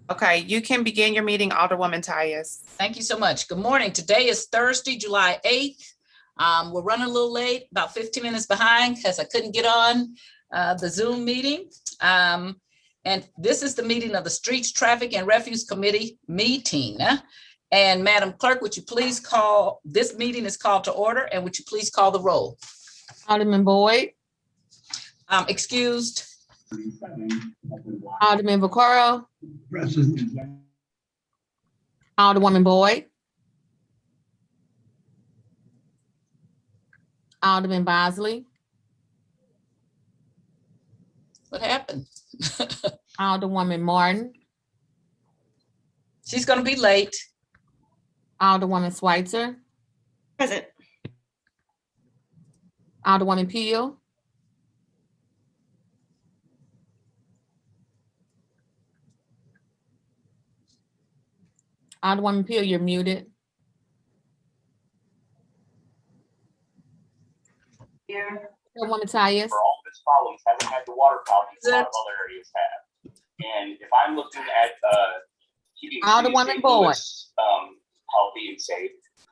Okay, you can begin your meeting, Alderwoman Tyus. Thank you so much. Good morning. Today is Thursday, July 8th. We're running a little late, about 15 minutes behind because I couldn't get on the Zoom meeting. And this is the meeting of the Streets, Traffic, and Refuse Committee meeting. And Madam Clerk, would you please call, this meeting is called to order, and would you please call the roll? Alderman Boyd, Excused. Alderman Vaccaro, Present. Alderwoman Boyd, Alderman Bosley, What happened? Alderwoman Martin, She's going to be late. Alderwoman Schweitzer, Present. Alderwoman Peel, Alderwoman Peel, you're muted. Alderwoman Tyus, For all of its problems, hasn't had the water problems a lot of other areas have. And if I'm looking at keeping Alderwoman Boyd, healthy and safe,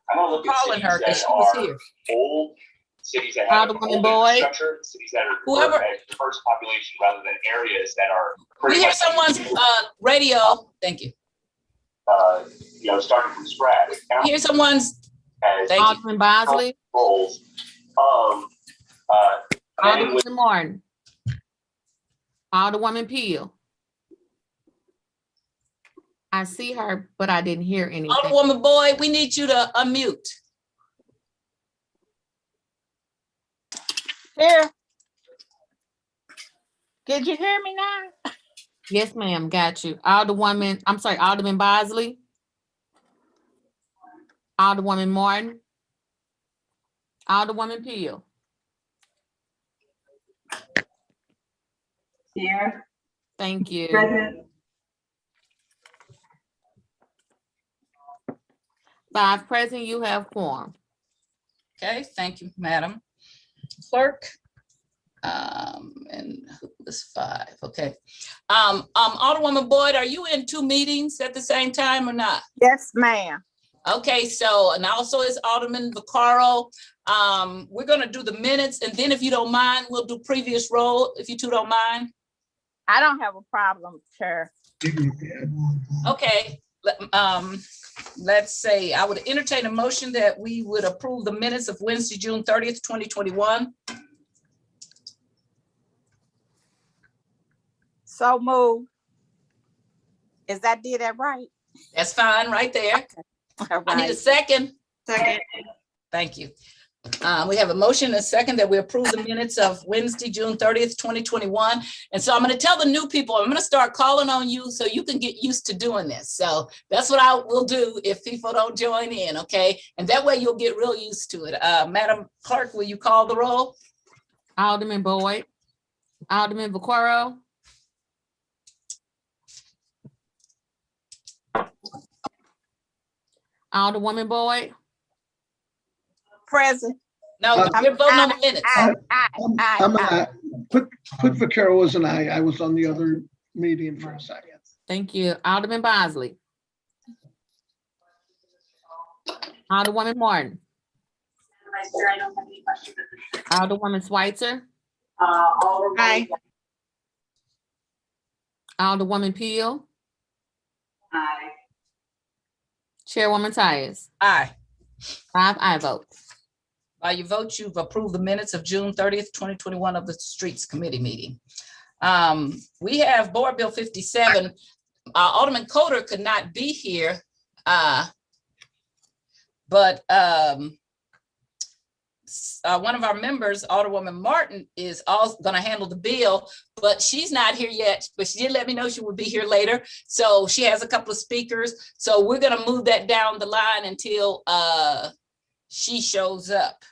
I'm gonna look at Calling cities her because that she was are here. old, cities that have Alderwoman old Boyd. infrastructure, cities that are Whoever- diverse population rather than areas that are We pretty hear much, someone's radio. Thank you. starting from scratch. We hear someone's, As thank you. Alderman Bosley, roles of men with Alderwoman Martin, Alderwoman Peel. I see her, but I didn't hear anything. Alderwoman Boyd, we need you to unmute. Here. Did you hear me now? Yes, ma'am, got you. Alderman Bosley, Alderwoman Martin, Alderwoman Peel. Here. Thank you. Present. 5 present, you have quorum. Okay, thank you, Madam Clerk. And who was 5? Okay. Alderwoman Boyd, are you in 2 meetings at the same time or not? Yes, ma'am. Okay, so, and also is Alderman Vaccaro. We're gonna do the minutes, and then if you don't mind, we'll do previous roll, if you two don't mind. I don't have a problem, Chair. Okay, let's say, I would entertain a motion that we would approve the minutes of Wednesday, June 30th, 2021. So move. Did that right? That's fine, right there. All I need a right. second. Second. Thank you. We have a motion and a second that we approve the minutes of Wednesday, June 30th, 2021. And so I'm going to tell the new people, I'm going to start calling on you so you can get used to doing this. So that's what I will do if people don't join in, okay? And that way you'll get real used to it. Madam Clerk, will you call the roll? Alderman Boyd, Alderman Vaccaro, Alderwoman Boyd, Present. No, we're voting on the minutes. Put Vaccaro was an aye. I was on the other meeting for a second. thank you. Alderman Bosley, Alderwoman Martin, I don't have any questions. Alderwoman Schweitzer, Aye. Alderwoman Peel, Aye. Chairwoman Tyus. Aye. 5 aye votes. By your vote, you've approved the minutes of June 30th, 2021 of the Streets Committee meeting. We have Board Bill 57. Alderman Coder could not be here, but one of our members, Alderwoman Martin, is also going to handle the bill, but she's not here yet, but she did let me know she would be here later. So she has a couple of speakers. So we're going to move that down the line until she shows up.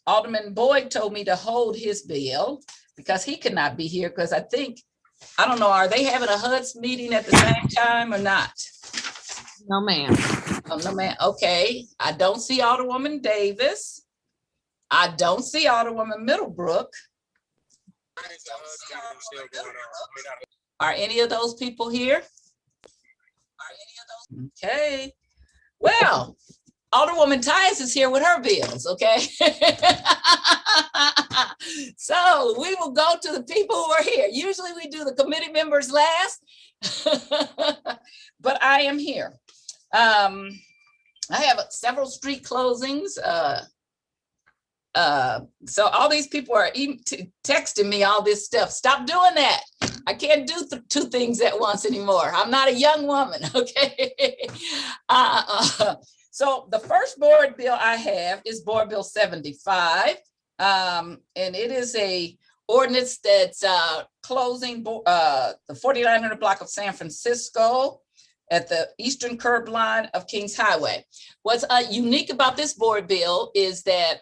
Alderman Boyd told me to hold his bill because he could not be here because I don't know, are they having a HUD's meeting at the same time or not? No, ma'am. Oh, no, man. Okay. I don't see Alderwoman Davis. I don't see Alderwoman Middlebrook. Are any of those people here? Okay, well, Alderwoman Tyus is here with her bills, okay? So we will go to the people who are here. Usually we do the committee members last, but I am here. I have several street closings. So all these people are texting me all this stuff. Stop doing that. I can't do two things at once anymore. I'm not a young woman, okay? So the first board bill I have is Board Bill 75. And it is a ordinance that's closing the 4900 block of San Francisco at the eastern curb line of Kings Highway. What's unique about this board bill is that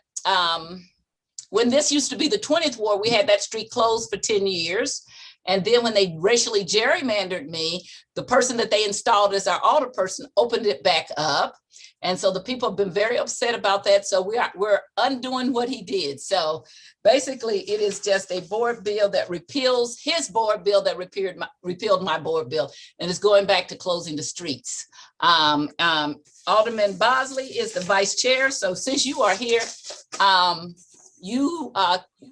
when this used to be the 20th ward, we had that street closed for 10 years. And then when they racially gerrymandered me, the person that they installed as our alderperson opened it back up. And so the people have been very upset about that. So we're undoing what he did. So basically it is just a board bill that repeals his board bill that repealed my board bill, and is going back to closing the streets. Alderman Bosley is the vice chair. So since you are here, I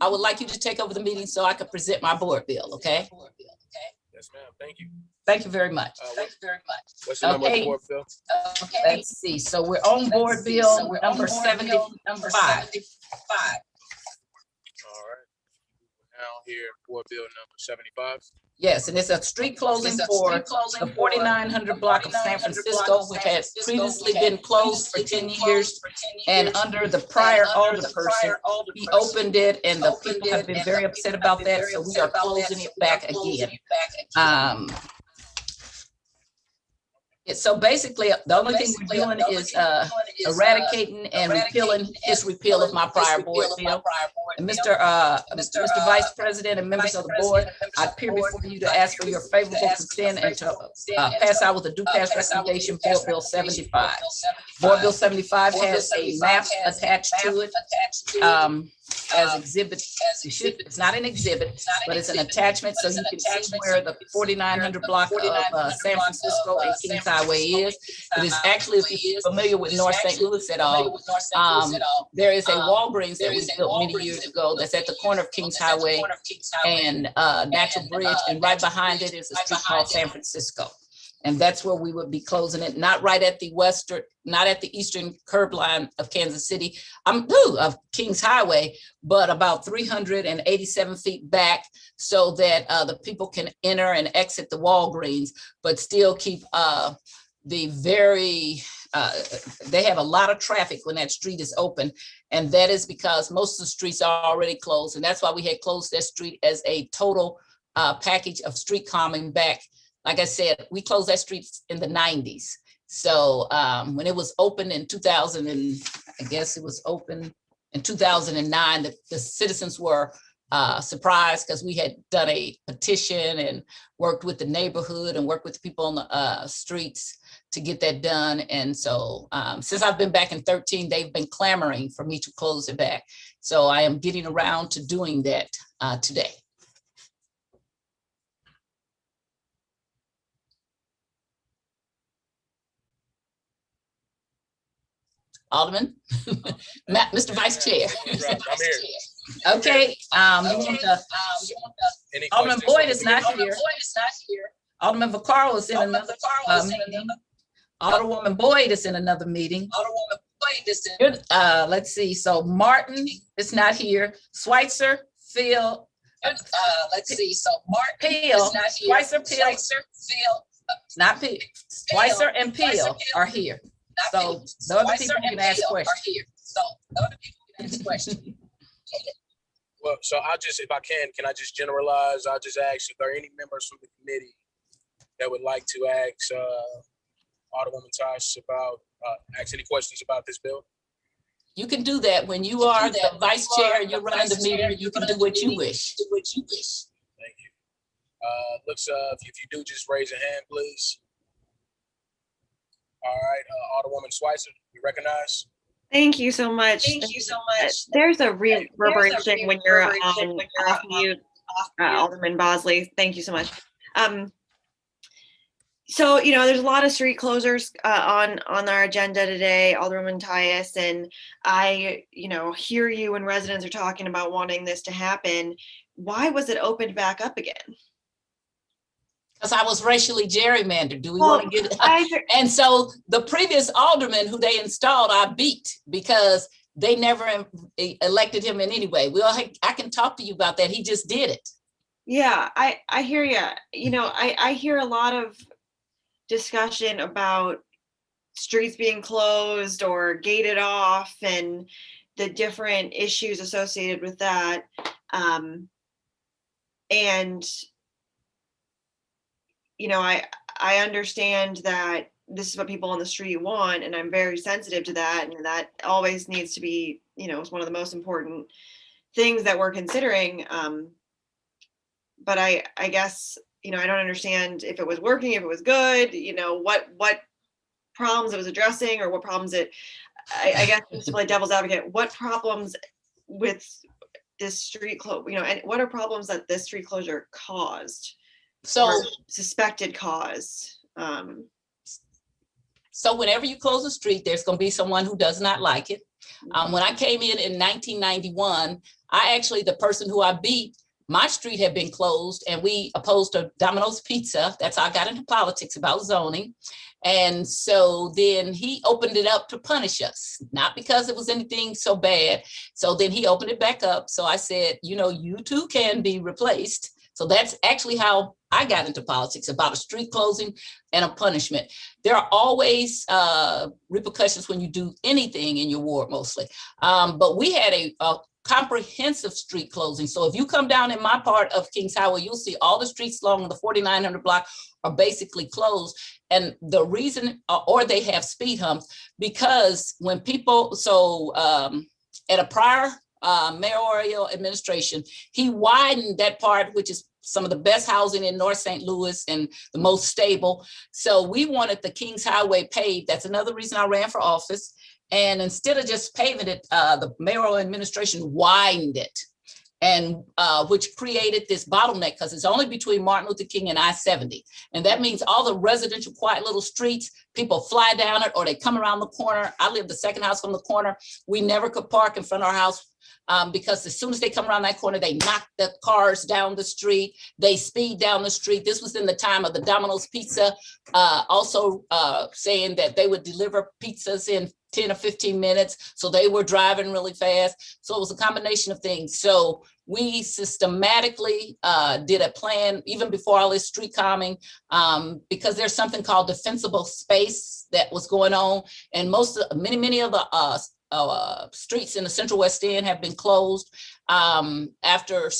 would like you to take over the meeting so I could present my board bill, okay? Yes, ma'am. Thank you. Thank you very much. What's the number of the Okay. board bill? Let's see. So we're on board bill number 75. All right. Now here, board bill number 75. Yes, and it's a street closing for the 4900 block of San Francisco, which has previously been closed for 10 years. And under the prior alderperson, he opened it, and the people have been very upset about that. So we are closing it back again. So basically, the only thing we're doing is eradicating and repealing his repeal of my prior board bill. And Mr. Vice President and members of the board, I appear before you to ask for your favorable consent and to pass out with a due pass recommendation, Board Bill 75. Board Bill 75 has a map attached to it as exhibit. It's not an exhibit, but it's an attachment, so you can see where the 4900 block of San Francisco and Kings Highway is. It is actually, if you're familiar with North St. Louis at all, there is a Walgreens that was built many years ago that's at the corner of Kings Highway and Natural Bridge, and right behind it is a street called San Francisco. And that's where we would be closing it, not right at the eastern curb line of Kansas City, of Kings Highway, but about 387 feet back, so that the people can enter and exit the Walgreens, but still keep they have a lot of traffic when that street is open. And that is because most of the streets are already closed. And that's why we had closed that street as a total package of street calming back. Like I said, we closed that street in the 90s. So when it was open in 2000, and I guess it was open in 2009, the citizens were surprised because we had done a petition and worked with the neighborhood and worked with the people on the streets to get that done. And so since I've been back in 2013, they've been clamoring for me to close it back. So I am getting around to doing that today. Alderman, Mr. Vice Chair. I'm here. Okay, Alderman Boyd is not here. Alderman Vaccaro is in another meeting. Alderwoman Boyd is in another meeting. Let's see, so Martin is not here. Schweitzer, Phil. Peel, Schweitzer, Peel. Not Peel. Schweitzer and Peel are here. So the other people can ask questions. Well, so if I can I just generalize? I'll just ask if there are any members from the committee that would like to ask Alderwoman Tyus about, ask any questions about this bill? You can do that when you are the vice chair, you're running the meeting, you can do what you wish. Thank you. Looks, if you do, just raise your hand, please. All right, Alderwoman Schweitzer, you recognize? Thank you so much. There's a reverberation when you're on off mute, Alderman Bosley. Thank you so much. So, there's a lot of street closures on our agenda today, Alderwoman Tyus, and I, hear you when residents are talking about wanting this to happen. Why was it opened back up again? Because I was racially gerrymandered. Do we Well, want to get? I, And so the previous alderman who they installed, I beat because they never elected him in any way. Well, I can talk to you about that. He just did it. yeah, I hear you. I hear a lot of discussion about streets being closed or gated off and the different issues associated with that. And I understand that this is what people on the street want, and I'm very sensitive to that, and that always needs to be, it's one of the most important things that we're considering. But I guess, I don't understand if it was working, if it was good, what problems it was addressing, or what problems I guess just to play devil's advocate, what problems with this street and what are problems that this street closure caused? So or suspected cause. So whenever you close a street, there's going to be someone who does not like it. When I came in 1991, the person who I beat, my street had been closed and we opposed a Domino's Pizza. That's how I got into politics about zoning. And so then he opened it up to punish us, not because it was anything so bad. So then he opened it back up. So I said, you too can be replaced. So that's actually how I got into politics, about a street closing and a punishment. There are always repercussions when you do anything in your ward, mostly. But we had a comprehensive street closing. So if you come down in my part of Kings Highway, you'll see all the streets along the 4900 block are basically closed. And the reason, or they have speed humps, because when people, at a prior mayoral administration, he widened that part, which is some of the best housing in North St. Louis and the most stable. So we wanted the Kings Highway paved. That's another reason I ran for office. And instead of just paving it, the mayoral administration widened it, and which created this bottleneck because it's only between Martin Luther King and I-70. And that means all the residential quiet little streets, people fly down it or they come around the corner. I live the second house from the corner. We never could park in front of our house because as soon as they come around that corner, they knock the cars down the street. They speed down the street. This was in the time of the Domino's Pizza, also saying that they would deliver pizzas in 10 or 15 minutes. So they were driving really fast. So it was a combination of things. So we systematically did a plan even before all this street calming, because there's something called defensible space that was going on. And many of the streets in the Central West End have been closed. After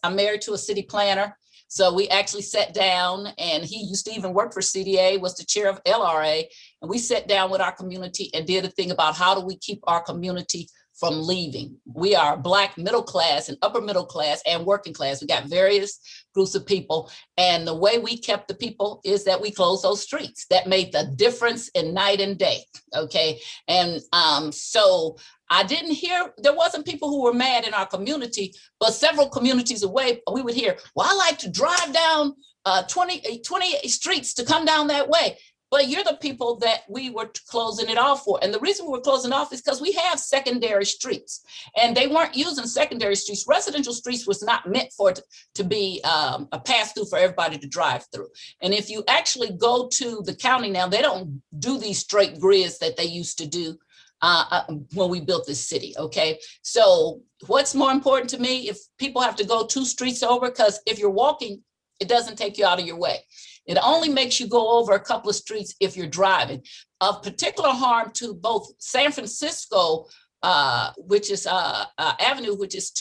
I'm married to a city planner. So we actually sat down, and he used to even work for CDA, was the chair of LRA. And we sat down with our community and did a thing about how do we keep our community from leaving. We are Black middle class and upper middle class and working class. We got various groups of people. And the way we kept the people is that we closed those streets. That made the difference in night and day. Okay. And so I didn't hear, there wasn't people who were mad in our community, but several communities away, we would hear, well, I like to drive down 20 streets to come down that way. But you're the people that we were closing it off for. And the reason we were closing off is because we have secondary streets, and they weren't using secondary streets. Residential streets was not meant for it to be a pass through for everybody to drive through. And if you actually go to the county now, they don't do these straight grids that they used to do when we built this city. Okay. So what's more important to me, if people have to go 2 streets over, because if you're walking, it doesn't take you out of your way. It only makes you go over a couple of streets if you're driving. Of particular harm to both San Francisco, which is Avenue, which is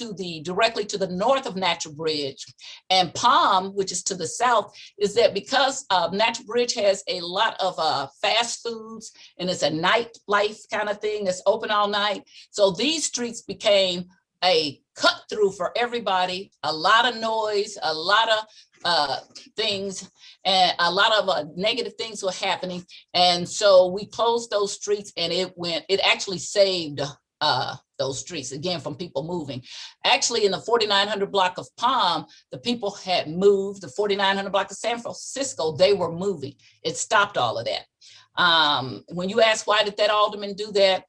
directly to the north of Natural Bridge, and Palm, which is to the south, is that because Natural Bridge has a lot of fast foods and it's a nightlife kind of thing that's open all night. So these streets became a cut through for everybody, a lot of noise, a lot of things, and a lot of negative things were happening. And so we closed those streets, and it actually saved those streets, again, from people moving. Actually, in the 4900 block of Palm, the people had moved. The 4900 block of San Francisco, they were moving. It stopped all of that. When you ask why did that alderman do that?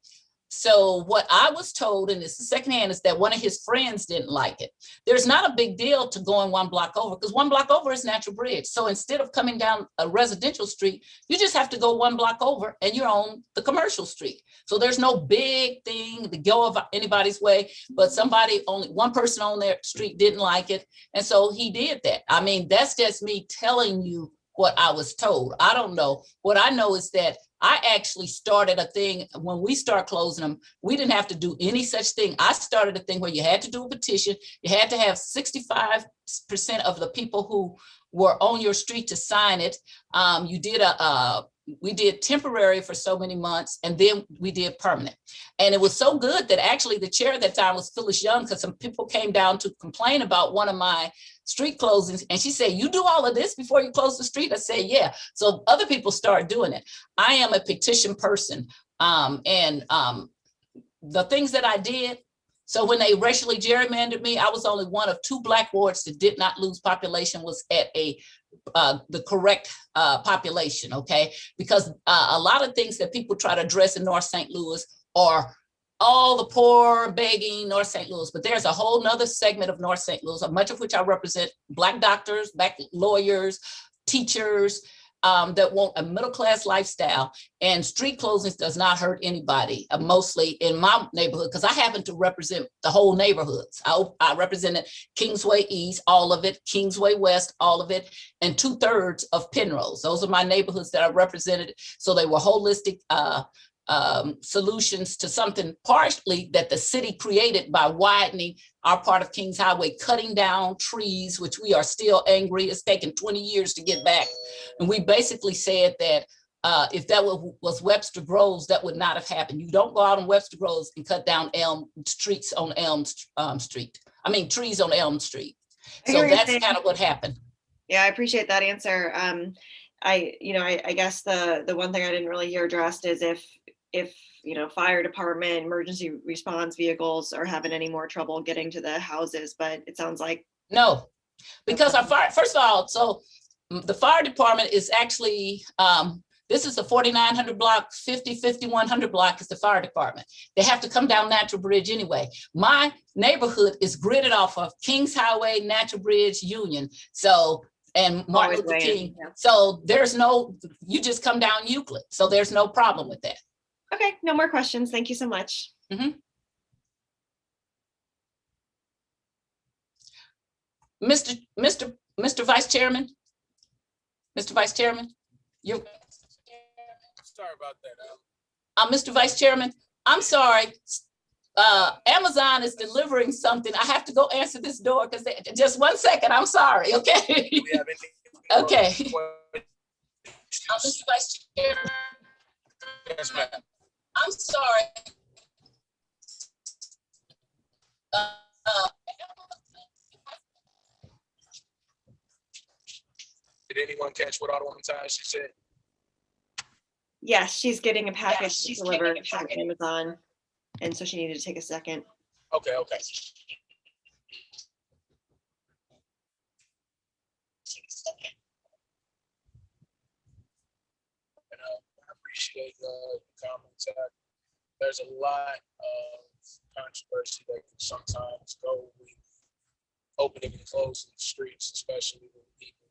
So what I was told, and this is secondhand, is that one of his friends didn't like it. There's not a big deal to going one block over, because one block over is Natural Bridge. So instead of coming down a residential street, you just have to go one block over and you're on the commercial street. So there's no big thing to go of anybody's way, but only one person on their street didn't like it. And so he did that. I mean, that's just me telling you what I was told. I don't know. What I know is that I actually started a thing when we start closing them. We didn't have to do any such thing. I started a thing where you had to do a petition. You had to have 65% of the people who were on your street to sign it. We did temporary for so many months, and then we did permanent. And it was so good that actually the chair at that time was Phyllis Young, because some people came down to complain about one of my street closings. And she said, you do all of this before you close the street? I said, yeah. So other people start doing it. I am a petition person. The things that I did, so when they racially gerrymandered me, I was only one of 2 black wards that did not lose population, was at the correct population, okay? Because a lot of things that people try to address in North St. Louis are all the poor begging North St. Louis, but there's a whole nother segment of North St. Louis, much of which I represent, black doctors, black lawyers, teachers, that want a middle-class lifestyle, and street closings does not hurt anybody, mostly in my neighborhood, because I happen to represent the whole neighborhoods. I represented Kingsway East, all of it, Kingsway West, all of it, and 2/3 of Penrose. Those are my neighborhoods that I represented. So they were holistic solutions to something partially that the city created by widening our part of Kings Highway, cutting down trees, which we are still angry. It's taken 20 years to get back. And we basically said that if that was Webster Groves, that would not have happened. You don't go out on Webster Groves and cut down trees on Elm Street. So that's kind of what happened. Yeah, I appreciate that answer. I guess the one thing I didn't really hear addressed is if fire department, emergency response vehicles are having any more trouble getting to the houses, but it sounds like no, because our fire, first of all, so the fire department is actually this is the 4900 block, 5100 block is the fire department. They have to come down Natural Bridge anyway. My neighborhood is gridded off of Kings Highway, Natural Bridge, Union. So, and Martin Luther King. Yeah. So you just come down Euclid. So there's no problem with that. Okay, no more questions. Thank you so much. Mm-hmm. Mr. Vice Chairman, you're. Sorry about that. Mr. Vice Chairman, I'm sorry. Amazon is delivering something. I have to go answer this door because just 1 second. I'm sorry. Okay. Do we have any okay. Mr. Vice Chairman. Yes, ma'am. I'm sorry. Did anyone catch what Alderwoman Tyus said? Yes, she's getting a package delivered from Amazon, and so she needed to take a second. Okay. And, I appreciate the comments. There's a lot of controversy that can sometimes go with opening and closing the streets, especially with people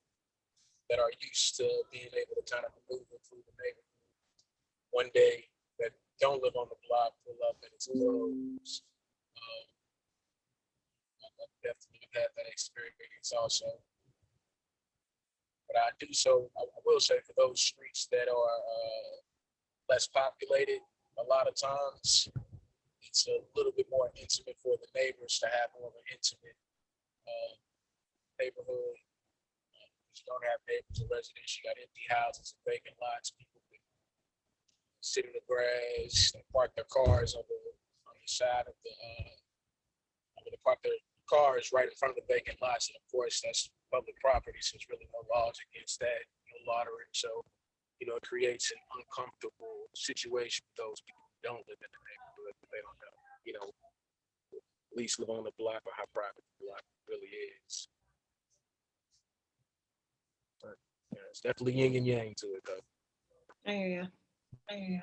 that are used to being able to kind of maneuver through the neighborhood. One day that don't live on the block pull up and it's closed. I've definitely had that experience also. But I will say for those streets that are less populated, a lot of times it's a little bit more intimate for the neighbors to have more of an intimate neighborhood. You don't have neighbors or residents, you got empty houses and vacant lots. People can sit in the grass and park their cars on the side of they park their cars right in front of the vacant lots. And of course, that's public property, so there's really no laws against that, no lottery. So, it creates an uncomfortable situation for those people who don't live in the neighborhood, but they don't know. you know, least live on the block or how private the block really is. But, yeah, it's definitely yin and yang to it though. I hear you. I hear you.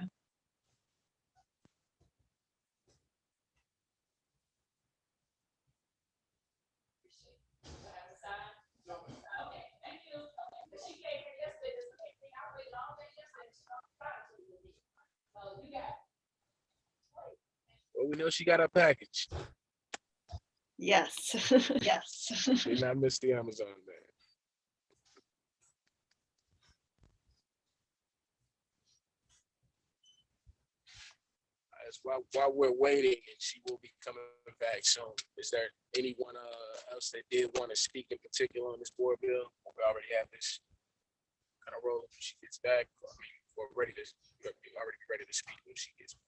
Well, we know she got her package. Yes. Yes. Did not miss the Amazon man. As while we're waiting, and she will be coming back soon. Is there anyone else that did want to speak in particular on this board bill? We already have this kind of roll when she gets back. I mean, we're already ready to speak when she gets back.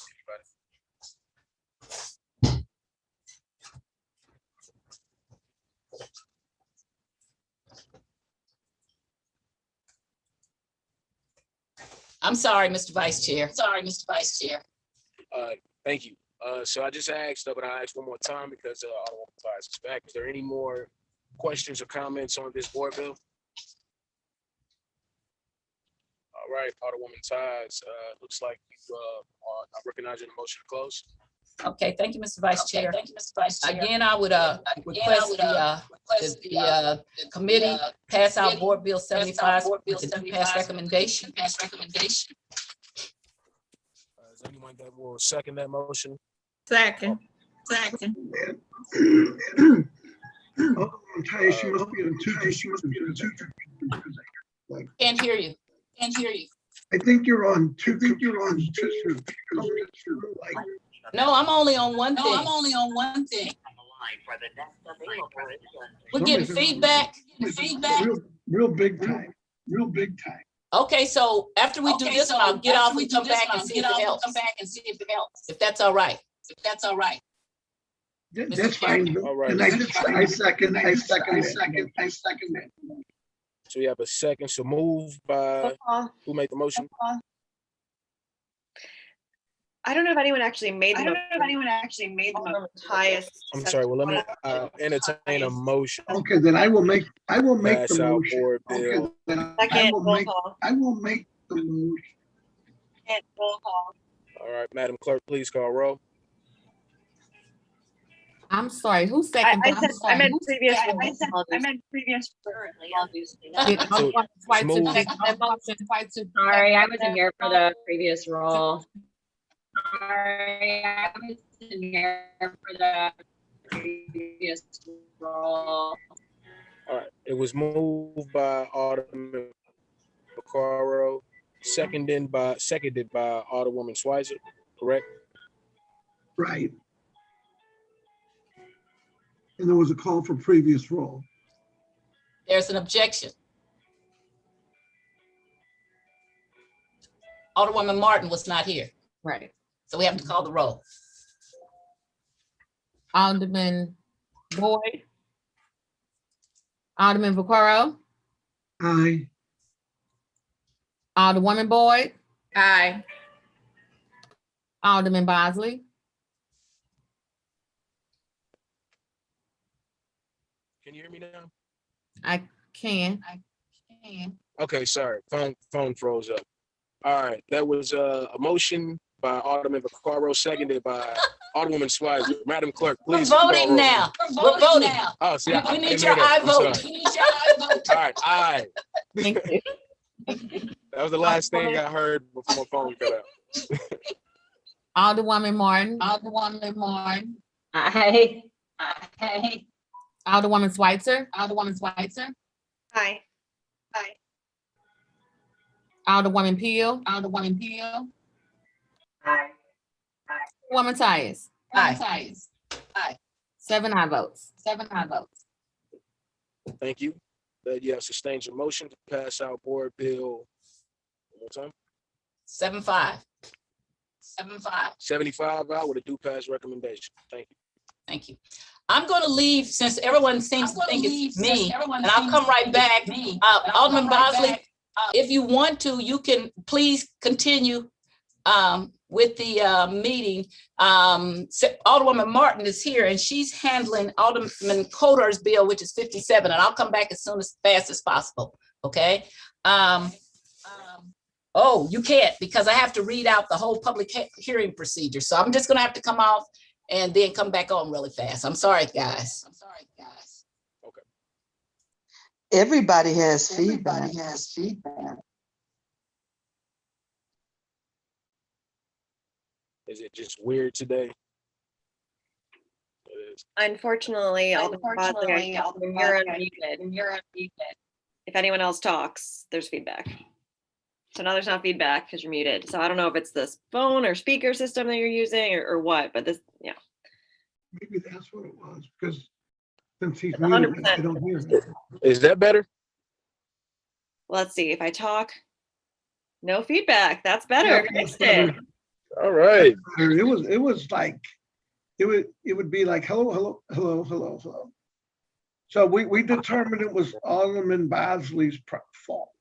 Anybody? I'm sorry, Mr. Vice Chair. Sorry, Mr. Vice Chair. Thank you. So I just asked, but I'll ask one more time because I don't want to pass this back. Is there any more questions or comments on this board bill? All right, Alderwoman Ties, looks like you are recognizing the motion to close. Okay, thank you, Mr. Vice Chair. Thank you, Mr. Vice Chair. Again, I would request the committee pass out board bill 75 with the pass recommendation. Is anyone that will second that motion? Second. Oh, Tyus, she must be on two. Can't hear you. I think you're on two. No, I'm only on one thing. We're getting feedback. Real big time. Okay, so after we do this one, I'll get off and come back and see if it helps. If that's all right. That's fine. All right. And I second it. So we have a second. So move by, who made the motion? I don't know if anyone actually made the motion. Highest. I'm sorry, well, let me entertain a motion. Okay, then I will make Pass the out motion. board Okay, bill. then Second, roll call. I will make the motion. All right, Madam Clerk, please call roll. I'm sorry, who seconded? I meant previous. Sorry, I wasn't here for the previous roll. All right, it was moved by Alderman Vaccaro, seconded by Alderwoman Schweitzer, correct? Right. And there was a call for previous roll. There's an objection. Alderwoman Martin was not here, Right. so we have to call the roll. Alderman Boyd. Alderman Vaccaro. Aye. Alderwoman Boyd. Aye. Alderman Bosley. Can you hear me now? I can. Okay, sorry, phone froze up. All right, that was a motion by Alderman Vaccaro, seconded by Alderwoman Schweitzer. Madam Clerk, We're please. call voting roll. now. We're voting. Oh, see, We need your aye vote. All right, aye. Thank you. That was the last thing I heard before my phone cut out. Alderwoman Martin. Aye. Alderwoman Schweitzer. Aye. Alderwoman Peel. Aye. Woman Tyus. Aye. 7 aye votes. Thank you. That you have sustained your motion to pass out board bill. One more time. 7-5. 75 out with a due pass recommendation. Thank you. Thank you. I'm going to leave since everyone seems to think it's me, and I'll come right back. Alderman Bosley, if you want to, you can please continue with the meeting. Alderwoman Martin is here and she's handling Alderman Coder's bill, which is 57, and I'll come back as fast as possible, okay? Oh, you can't, because I have to read out the whole public hearing procedure. So I'm just gonna have to come off and then come back on really fast. I'm sorry, guys. Okay. Everybody has feedback. Is it just weird today? It is. Unfortunately, Alderman Bosley, when you're unmuted, if anyone else talks, there's feedback. So now there's not feedback because you're muted. So I don't know if it's this phone or speaker system that you're using or what, but this, yeah. Maybe that's what it was, because since he's It's muted, 100%. I don't hear him. Is that better? Let's see, if I talk, no feedback. That's better. Yeah, Fixed it. All right. It was like, it would be like, hello. So we determined it was Alderman Bosley's fault.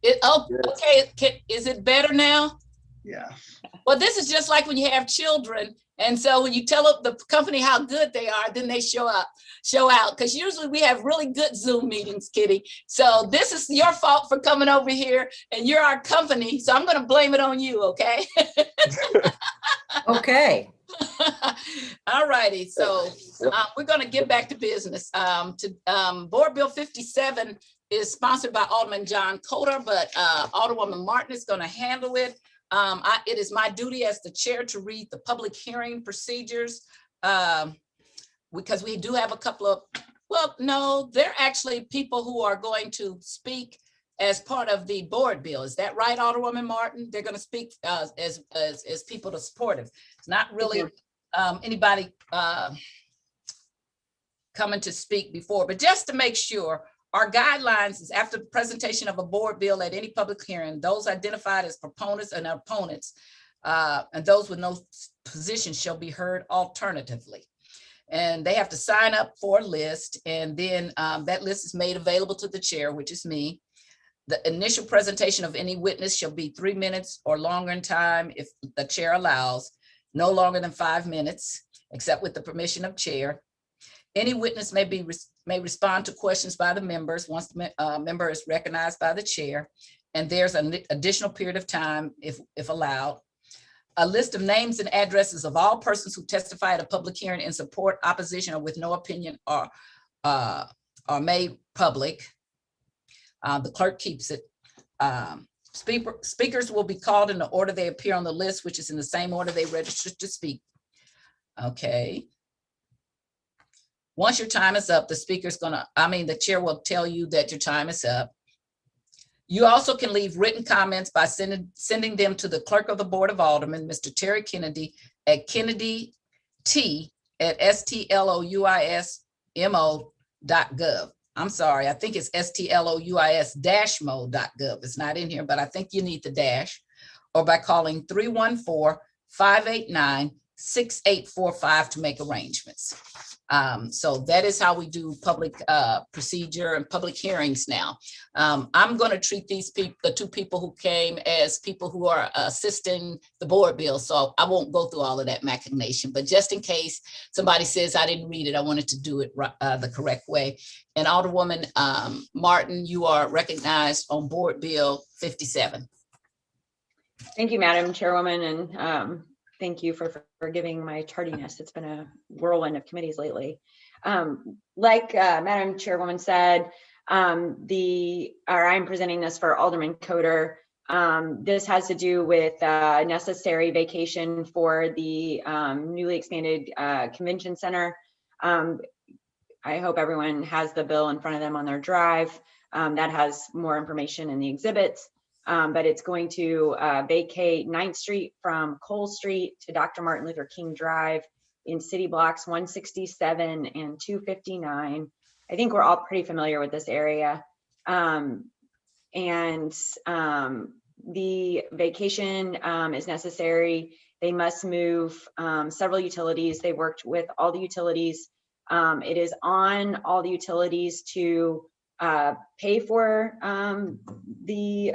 Okay, is it better now? Yes. Well, this is just like when you have children. And so when you tell the company how good they are, then they show out. Because usually we have really good Zoom meetings, Kitty. So this is your fault for coming over here and you're our company. So I'm going to blame it on you, okay? Okay. All righty. So we're going to get back to business. Board Bill 57 is sponsored by Alderman John Coder, but Alderwoman Martin is going to handle it. It is my duty as the chair to read the public hearing procedures because we do have a couple of, well, no, they're actually people who are going to speak as part of the board bill. Is that right, Alderwoman Martin? They're going to speak as people to support it. It's not really anybody coming to speak before, but just to make sure, our guidelines is after the presentation of a board bill at any public hearing, those identified as proponents and opponents, and those with no position shall be heard alternatively. And they have to sign up for a list, and then that list is made available to the chair, which is me. The initial presentation of any witness shall be 3 minutes or longer in time if the chair allows, no longer than 5 minutes, except with the permission of chair. Any witness may respond to questions by the members once the member is recognized by the chair, and there's an additional period of time if allowed. A list of names and addresses of all persons who testify at a public hearing in support, opposition, or with no opinion are made public. The clerk keeps it. Speakers will be called in the order they appear on the list, which is in the same order they registered to speak. Okay. Once your time is up, the chair will tell you that your time is up. You also can leave written comments by sending them to the clerk of the Board of Aldermen, Mr. Terry Kennedy, at kennedyt@stlouismo.gov. I'm sorry, I think it's stlouis-mo.gov. It's not in here, but I think you need the dash, or by calling 314-589-6845 to make arrangements. So that is how we do public procedure and public hearings now. I'm going to treat these people, the two people who came, as people who are assisting the board bill. So I won't go through all of that machination, but just in case somebody says I didn't read it, I wanted to do it the correct way. And Alderwoman Martin, you are recognized on board bill 57. Thank you, Madam Chairwoman, and thank you for forgiving my tardiness. It's been a whirlwind of committees lately. Like Madam Chairwoman said, I'm presenting this for Alderman Coder. This has to do with necessary vacation for the newly expanded convention center. I hope everyone has the bill in front of them on their drive. That has more information in the exhibits. But it's going to vacate 9th Street from Cole Street to Dr. Martin Luther King Drive in city blocks 167 and 259. I think we're all pretty familiar with this area. The vacation is necessary. They must move several utilities. They worked with all the utilities. It is on all the utilities to pay for the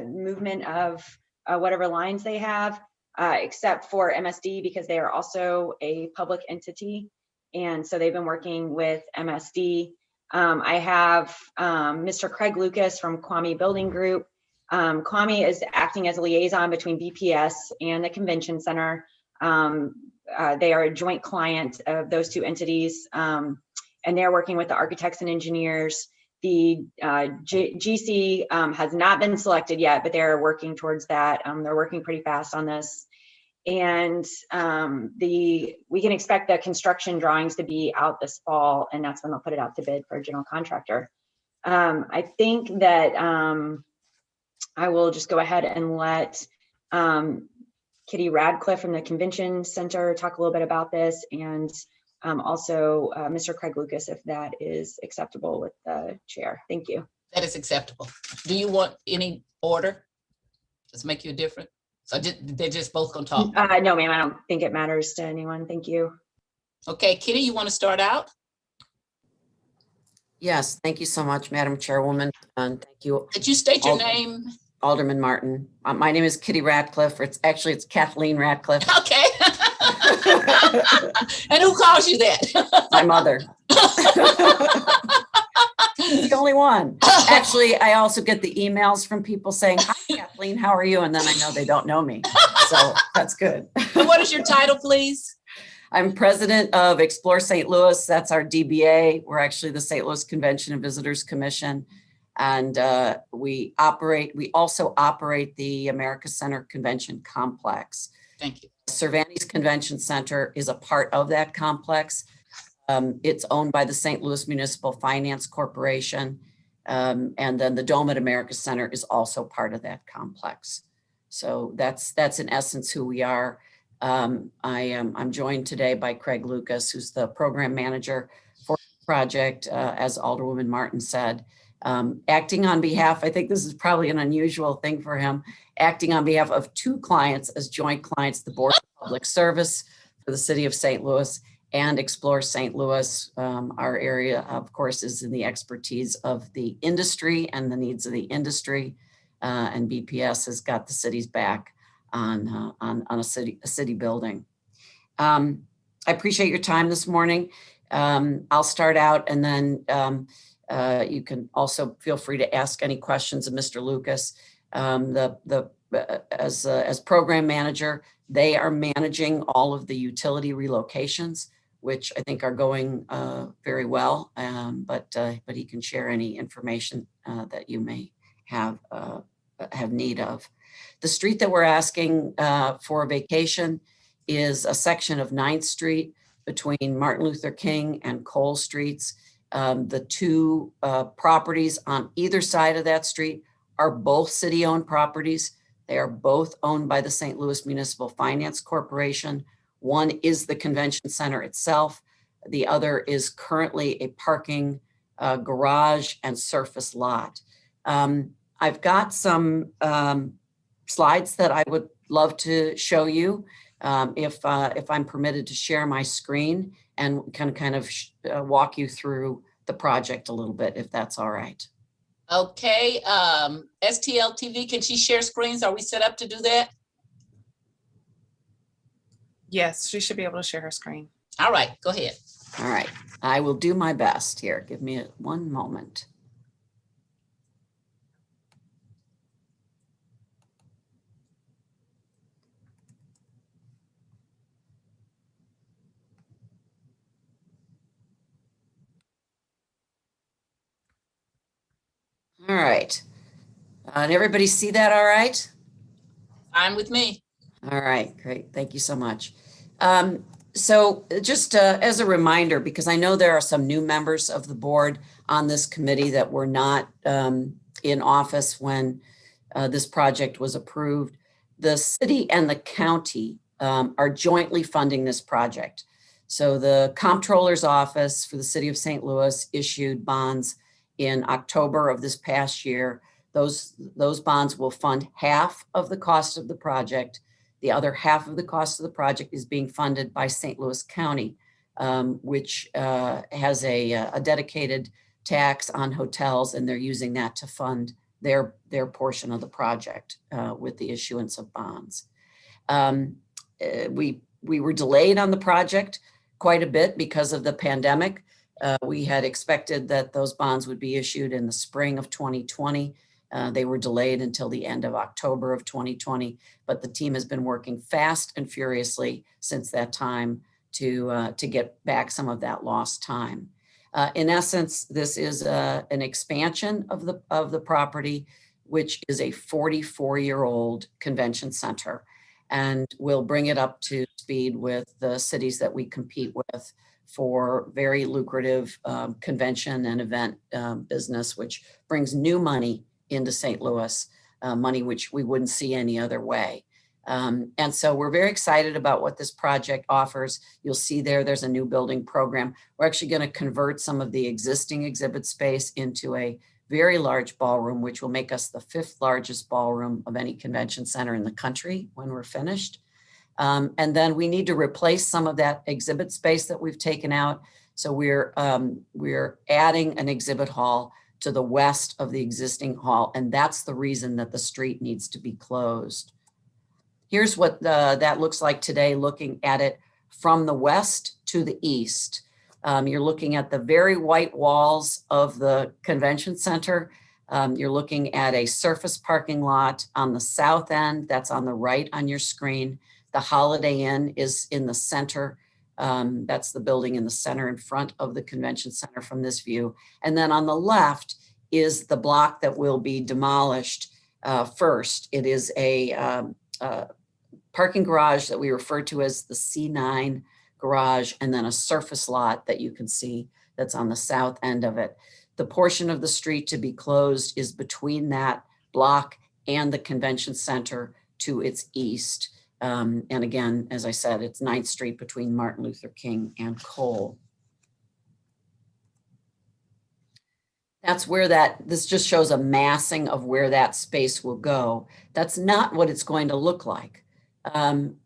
movement of whatever lines they have. except for MSD because they are also a public entity. And so they've been working with MSD. I have Mr. Craig Lucas from Kwame Building Group. Kwame is acting as a liaison between BPS and the Convention Center. They are a joint client of those two entities, and they're working with the architects and engineers. The GC has not been selected yet, but they're working towards that. They're working pretty fast on this. And we can expect the construction drawings to be out this fall, and that's when they'll put it out to bid for a general contractor. I think that I will just go ahead and let Kitty Radcliffe from the Convention Center talk a little bit about this, and also Mr. Craig Lucas, if that is acceptable with the chair. Thank you. That is acceptable. Do you want any order? Does it make you a difference? So they're just both gonna talk? No, ma'am, I don't think it matters to anyone. Thank you. Okay, Kitty, you want to start out? Yes, thank you so much, Madam Chairwoman, and thank you, Could you state your name? Alderman Martin. My name is Kitty Radcliffe. It's Kathleen Radcliffe. Okay. And who calls you that? My mother. It's the only one. Actually, I also get the emails from people saying, "Hi, Kathleen, how are you?" And then I know they don't know me. So that's good. What is your title, please? I'm president of Explore St. Louis. That's our DBA. We're actually the St. Louis Convention and Visitors Commission. And we also operate the America Center Convention Complex. Thank you. Cervantes Convention Center is a part of that complex. It's owned by the St. Louis Municipal Finance Corporation. And then the Dome at America Center is also part of that complex. So that's in essence who we are. I'm joined today by Craig Lucas, who's the program manager for the project, as Alderwoman Martin said. Acting on behalf, I think this is probably an unusual thing for him, acting on behalf of two clients as joint clients, the Board of Public Service for the City of St. Louis and Explore St. Louis. Our area, of course, is in the expertise of the industry and the needs of the industry. And BPS has got the city's back on a city building. I appreciate your time this morning. I'll start out, and then you can also feel free to ask any questions of Mr. Lucas. As program manager, they are managing all of the utility relocations, which I think are going very well. But he can share any information that you may have need of. The street that we're asking for vacation is a section of 9th Street between Martin Luther King and Cole Streets. The two properties on either side of that street are both city-owned properties. They are both owned by the St. Louis Municipal Finance Corporation. One is the convention center itself. The other is currently a parking garage and surface lot. I've got some slides that I would love to show you if I'm permitted to share my screen and kind of walk you through the project a little bit, if that's all right. Okay, STL TV, can she share screens? Are we set up to do that? Yes, she should be able to share her screen. All right, go ahead. All right, I will do my best here. Give me one moment. All right. And everybody see that all right? Fine with me. All right, great. Thank you so much. So just as a reminder, because I know there are some new members of the board on this committee that were not in office when this project was approved, the city and the county are jointly funding this project. So the comptroller's office for the city of St. Louis issued bonds in October of this past year. Those bonds will fund half of the cost of the project. The other half of the cost of the project is being funded by St. Louis County, which has a dedicated tax on hotels, and they're using that to fund their portion of the project with the issuance of bonds. We were delayed on the project quite a bit because of the pandemic. We had expected that those bonds would be issued in the spring of 2020. They were delayed until the end of October of 2020, but the team has been working fast and furiously since that time to get back some of that lost time. In essence, this is an expansion of the property, which is a 44-year-old convention center, and we'll bring it up to speed with the cities that we compete with for very lucrative convention and event business, which brings new money into St. Louis, money which we wouldn't see any other way. And so we're very excited about what this project offers. You'll see there's a new building program. We're actually going to convert some of the existing exhibit space into a very large ballroom, which will make us the 5th largest ballroom of any convention center in the country when we're finished. And then we need to replace some of that exhibit space that we've taken out. So we're adding an exhibit hall to the west of the existing hall, and that's the reason that the street needs to be closed. Here's what that looks like today, looking at it from the west to the east. You're looking at the very white walls of the convention center. You're looking at a surface parking lot on the south end. That's on the right on your screen. The Holiday Inn is in the center. That's the building in the center in front of the convention center from this view. And then on the left is the block that will be demolished first. It is a parking garage that we refer to as the C9 garage, and then a surface lot that you can see that's on the south end of it. The portion of the street to be closed is between that block and the convention center to its east. And again, as I said, it's 9th Street between Martin Luther King and Cole. That's where this just shows a massing of where that space will go. That's not what it's going to look like.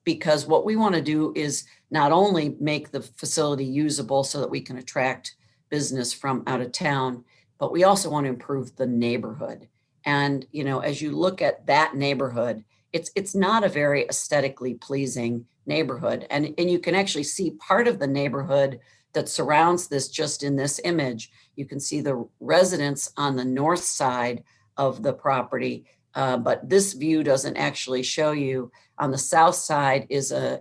Because what we want to do is not only make the facility usable so that we can attract business from out of town, but we also want to improve the neighborhood. And, you know, as you look at that neighborhood, it's not a very aesthetically pleasing neighborhood. And you can actually see part of the neighborhood that surrounds this just in this image. You can see the residents on the north side of the property, but this view doesn't actually show you. On the south side is a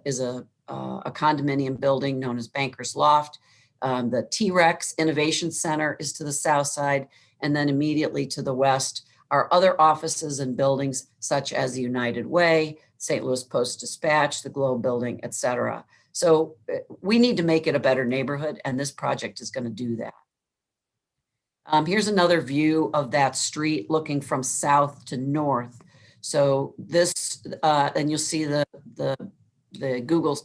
condominium building known as Banker's Loft. The T-Rex Innovation Center is to the south side, and then immediately to the west are other offices and buildings such as the United Way, St. Louis Post-Dispatch, the Globe Building, et cetera. So we need to make it a better neighborhood, and this project is going to do that. Here's another view of that street looking from south to north. So this, and you'll see the Google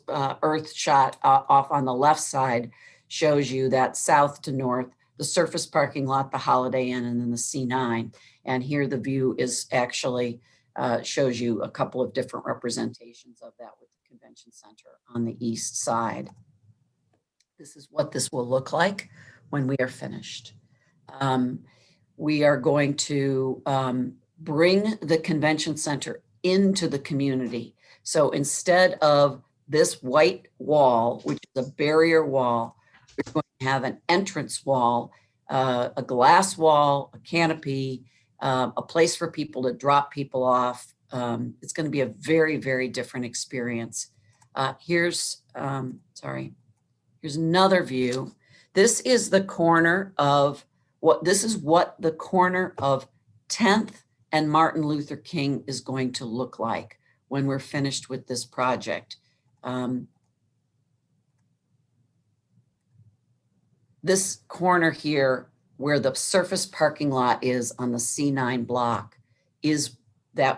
Earth shot off on the left side shows you that south to north, the surface parking lot, the Holiday Inn, and then the C9. And here the view is actually shows you a couple of different representations of that with the convention center on the east side. This is what this will look like when we are finished. We are going to bring the convention center into the community. So instead of this white wall, which is a barrier wall, we're going to have an entrance wall, a glass wall, a canopy, a place for people to drop people off. It's going to be a very, very different experience. Here's another view. This is the corner of what the corner of 10th and Martin Luther King is going to look like when we're finished with this project. This corner here, where the surface parking lot is on the C9 block, is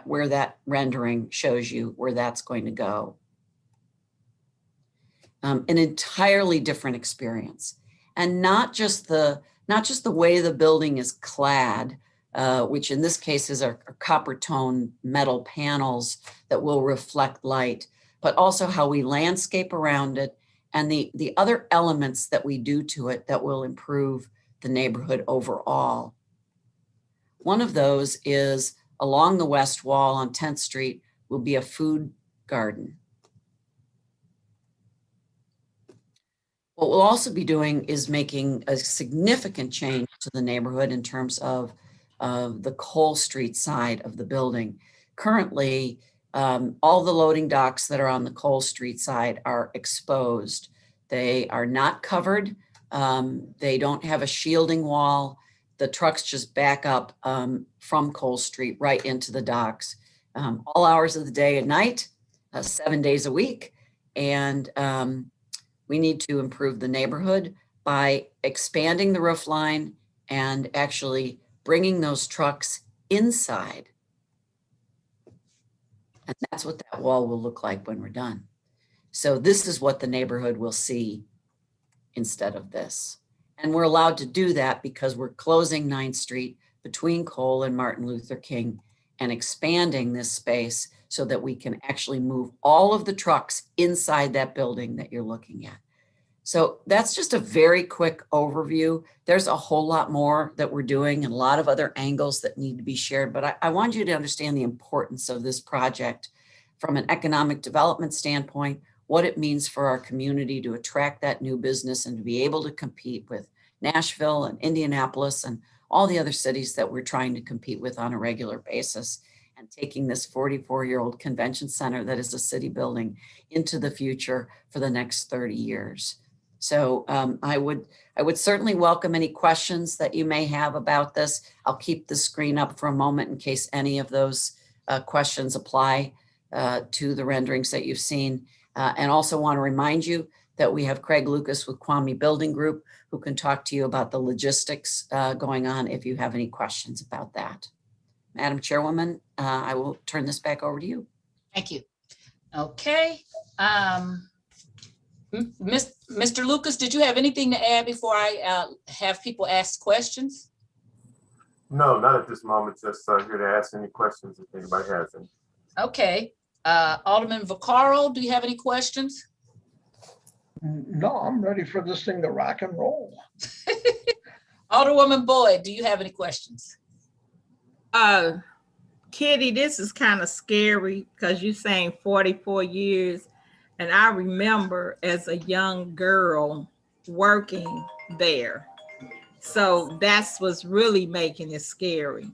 where that rendering shows you where that's going to go. An entirely different experience, and not just the way the building is clad, which in this case is our copper tone metal panels that will reflect light, but also how we landscape around it and the other elements that we do to it that will improve the neighborhood overall. One of those is along the west wall on 10th Street will be a food garden. What we'll also be doing is making a significant change to the neighborhood in terms of the Cole Street side of the building. Currently, all the loading docks that are on the Cole Street side are exposed. They are not covered. They don't have a shielding wall. The trucks just back up from Cole Street right into the docks, all hours of the day and night, 7 days a week. And we need to improve the neighborhood by expanding the roof line and actually bringing those trucks inside. And that's what that wall will look like when we're done. So this is what the neighborhood will see instead of this. And we're allowed to do that because we're closing 9th Street between Cole and Martin Luther King and expanding this space so that we can actually move all of the trucks inside that building that you're looking at. So that's just a very quick overview. There's a whole lot more that we're doing and a lot of other angles that need to be shared, but I want you to understand the importance of this project from an economic development standpoint, what it means for our community to attract that new business and to be able to compete with Nashville and Indianapolis and all the other cities that we're trying to compete with on a regular basis, and taking this 44-year-old convention center that is a city building into the future for the next 30 years. So I would certainly welcome any questions that you may have about this. I'll keep the screen up for a moment in case any of those questions apply to the renderings that you've seen. And also want to remind you that we have Craig Lucas with Kwame Building Group who can talk to you about the logistics going on if you have any questions about that. Madam Chairwoman, I will turn this back over to you. Thank you. Okay. Mr. Lucas, did you have anything to add before I have people ask questions? No, not at this moment. Just here to ask any questions if anybody has any. Okay. Alderman Vaccaro, do you have any questions? No, I'm ready for this thing to rock and roll. Alderwoman Boyd, do you have any questions? Kitty, this is kind of scary because you're saying 44 years. And I remember as a young girl working there. So that's what's really making it scary.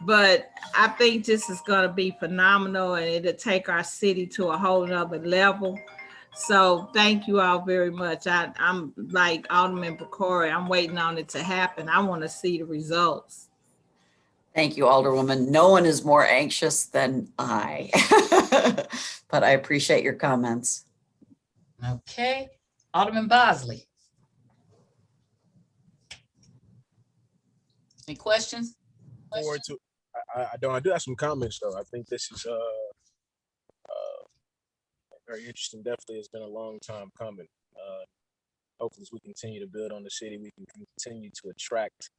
But I think this is going to be phenomenal and it'll take our city to a whole nother level. So thank you all very much. I'm like Alderman Bakori, I'm waiting on it to happen. I want to see the results. Thank you, Alderwoman. No one is more anxious than I, but I appreciate your comments. Okay, Alderman Bosley. Any questions? Forward to, I do have some comments though. I think this is very interesting. Definitely has been a long time coming. Hopefully as we continue to build on the city, we can continue to attract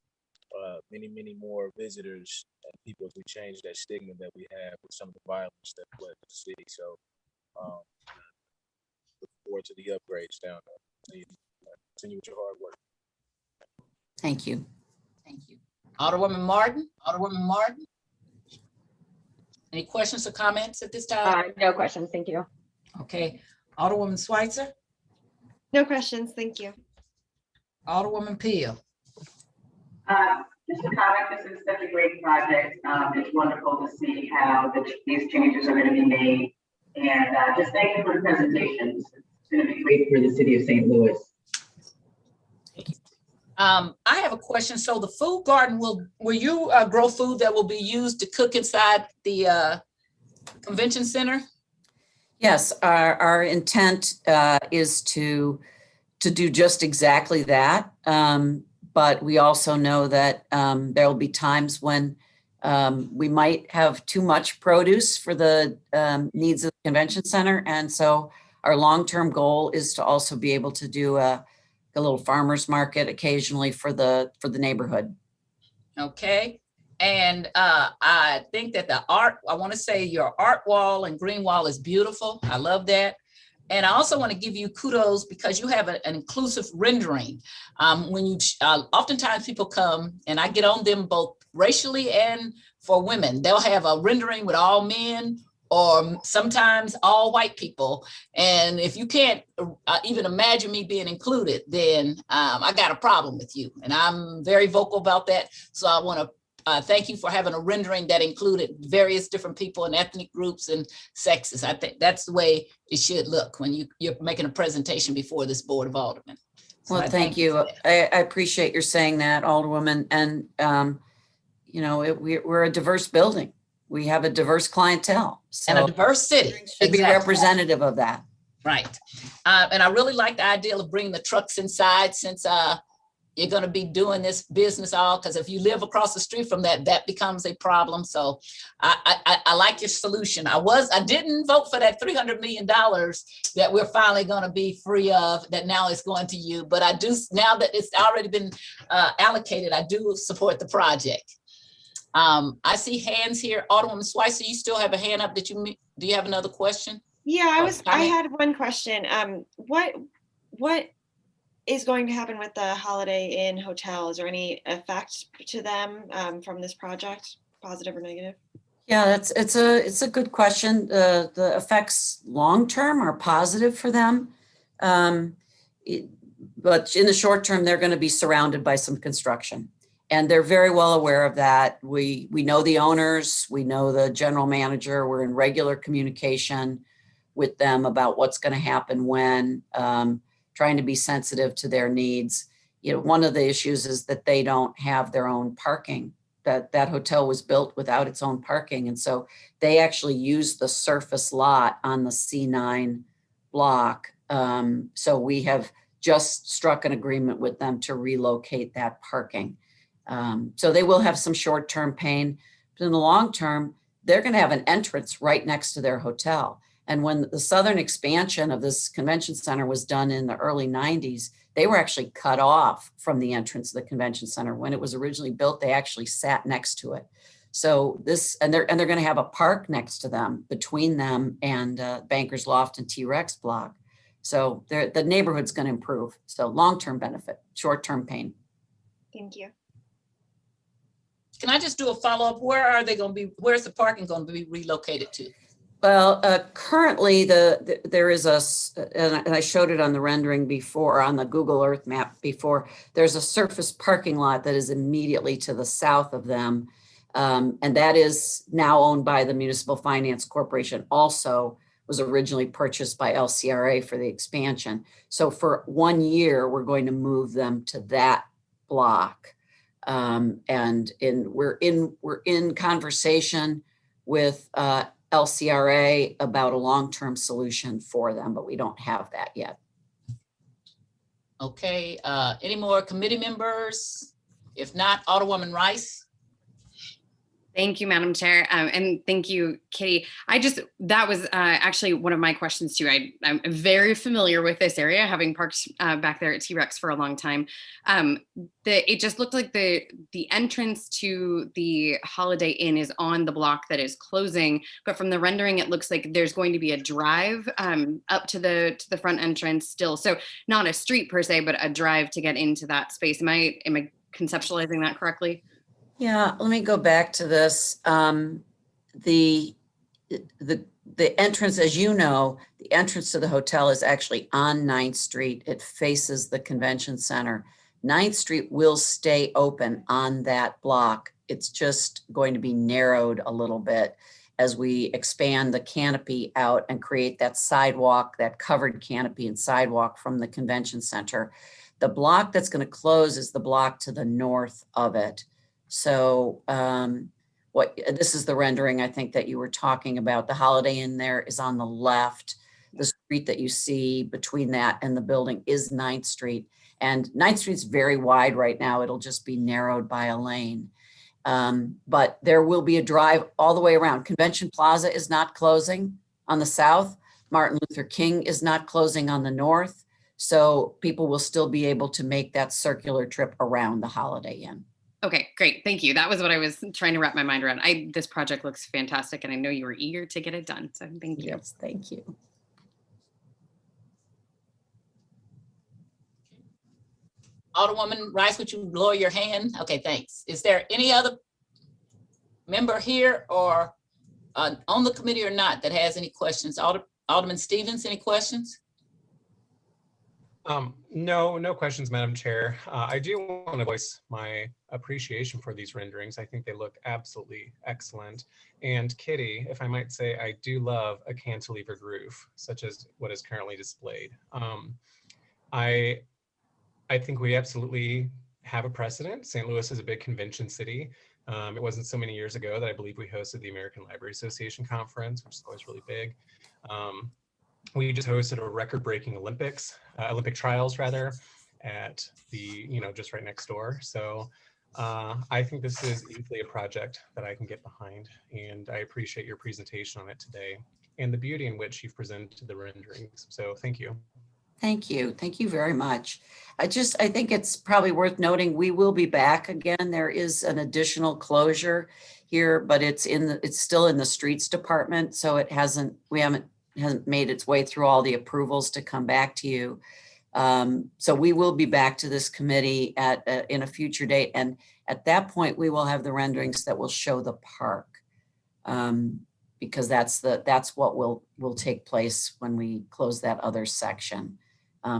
many more visitors and people as we change that stigma that we have with some of the violence that fled the city. So look forward to the upgrades down there. Continue with your hard work. Thank you. Thank you. Alderwoman Martin. Alderwoman Martin. Any questions or comments at this time? No questions, thank you. Okay. Alderwoman Schweitzer. No questions, thank you. Alderwoman Peel. Just a comment, this is such a great project. It's wonderful to see how these changes are going to be made. And just thank you for the presentation. It's going to be great for the city of St. Louis. I have a question. So the food garden, will you grow food that will be used to cook inside the convention center? Yes, our intent is to do just exactly that. But we also know that there will be times when we might have too much produce for the needs of the convention center. And so our long-term goal is to also be able to do a little farmer's market occasionally for the neighborhood. Okay. And I think that the art, I want to say your art wall and green wall is beautiful. I love that. And I also want to give you kudos because you have an inclusive rendering. When you oftentimes people come and I get on them both racially and for women, they'll have a rendering with all men or sometimes all white people. And if you can't even imagine me being included, then I got a problem with you. And I'm very vocal about that. So I want to thank you for having a rendering that included various different people and ethnic groups and sexes. I think that's the way it should look when you're making a presentation before this Board of Aldermen. So Well, thank you. I appreciate your saying that, Alderwoman. And, you know, we're a diverse building. We have a diverse clientele. So and a diverse city. Should be representative of that. Right. And I really like the idea of bringing the trucks inside, since you're going to be doing this business all, because if you live across the street from that, that becomes a problem. So I like your solution. I didn't vote for that $300 million that we're finally going to be free of, that now is going to you. But I do, now that it's already been allocated, I do support the project. I see hands here. Alderwoman Schweitzer, you still have a hand up. Do you have another question? Yeah, I had one question. What is going to happen with the Holiday Inn Hotel? Is there any effect to them from this project, positive or negative? Yeah, it's a good question. The effects long-term are positive for them. But in the short term, they're going to be surrounded by some construction. And they're very well aware of that. We know the owners, we know the general manager, we're in regular communication with them about what's going to happen when, trying to be sensitive to their needs. You know, one of the issues is that they don't have their own parking. That hotel was built without its own parking. And so they actually use the surface lot on the C9 block. So we have just struck an agreement with them to relocate that parking. So they will have some short-term pain, but in the long term, they're going to have an entrance right next to their hotel. And when the southern expansion of this convention center was done in the early 90s, they were actually cut off from the entrance of the convention center. When it was originally built, they actually sat next to it. So this, and they're going to have a park next to them, between them and Bankers Loft and T-Rex block. So the neighborhood's going to improve. So long-term benefit, short-term pain. Thank you. Can I just do a follow-up? Where are they going to be? Where's the parking going to be relocated to? Well, currently there is and I showed it on the rendering before, on the Google Earth map before, there's a surface parking lot that is immediately to the south of them. And that is now owned by the Municipal Finance Corporation, also was originally purchased by LCRA for the expansion. So for 1 year, we're going to move them to that block. And we're in conversation with LCRA about a long-term solution for them, but we don't have that yet. Okay, any more committee members? If not, Alderwoman Rice. Thank you, Madam Chair. And thank you, Kitty. That was actually one of my questions too. I'm very familiar with this area, having parked back there at T-Rex for a long time. It just looked like the entrance to the Holiday Inn is on the block that is closing, but from the rendering, it looks like there's going to be a drive up to the front entrance still. So not a street per se, but a drive to get into that space. Am I conceptualizing that correctly? Yeah, let me go back to this. The entrance, as you know, the entrance to the hotel is actually on 9th Street. It faces the convention center. 9th Street will stay open on that block. It's just going to be narrowed a little bit as we expand the canopy out and create that sidewalk, that covered canopy and sidewalk from the convention center. The block that's going to close is the block to the north of it. So this is the rendering I think that you were talking about. The Holiday Inn there is on the left. The street that you see between that and the building is 9th Street. And 9th Street's very wide right now. It'll just be narrowed by a lane. But there will be a drive all the way around. Convention Plaza is not closing on the south. Martin Luther King is not closing on the north. So people will still be able to make that circular trip around the Holiday Inn. Okay, great. Thank you. That was what I was trying to wrap my mind around. This project looks fantastic, and I know you were eager to get it done. So thank you. Yes, thank you. Alderwoman Rice, would you lower your hand? Okay, thanks. Is there any other member here or on the committee or not that has any questions? Alderman Stevens, any questions? No questions, Madam Chair. I do want to voice my appreciation for these renderings. I think they look absolutely excellent. And Kitty, if I might say, I do love a cantilevered roof, such as what is currently displayed. I think we absolutely have a precedent. St. Louis is a big convention city. It wasn't so many years ago that I believe we hosted the American Library Association conference, which is always really big. We just hosted a record-breaking Olympic trials rather at the, just right next door. So I think this is easily a project that I can get behind, and I appreciate your presentation on it today and the beauty in which you've presented the renderings. So thank you. Thank you. Thank you very much. I think it's probably worth noting we will be back again. There is an additional closure here, but it's still in the streets department, so it hasn't made its way through all the approvals to come back to you. So we will be back to this committee in a future date, and at that point we will have the renderings that will show the park, because that's what will take place when we close that other section.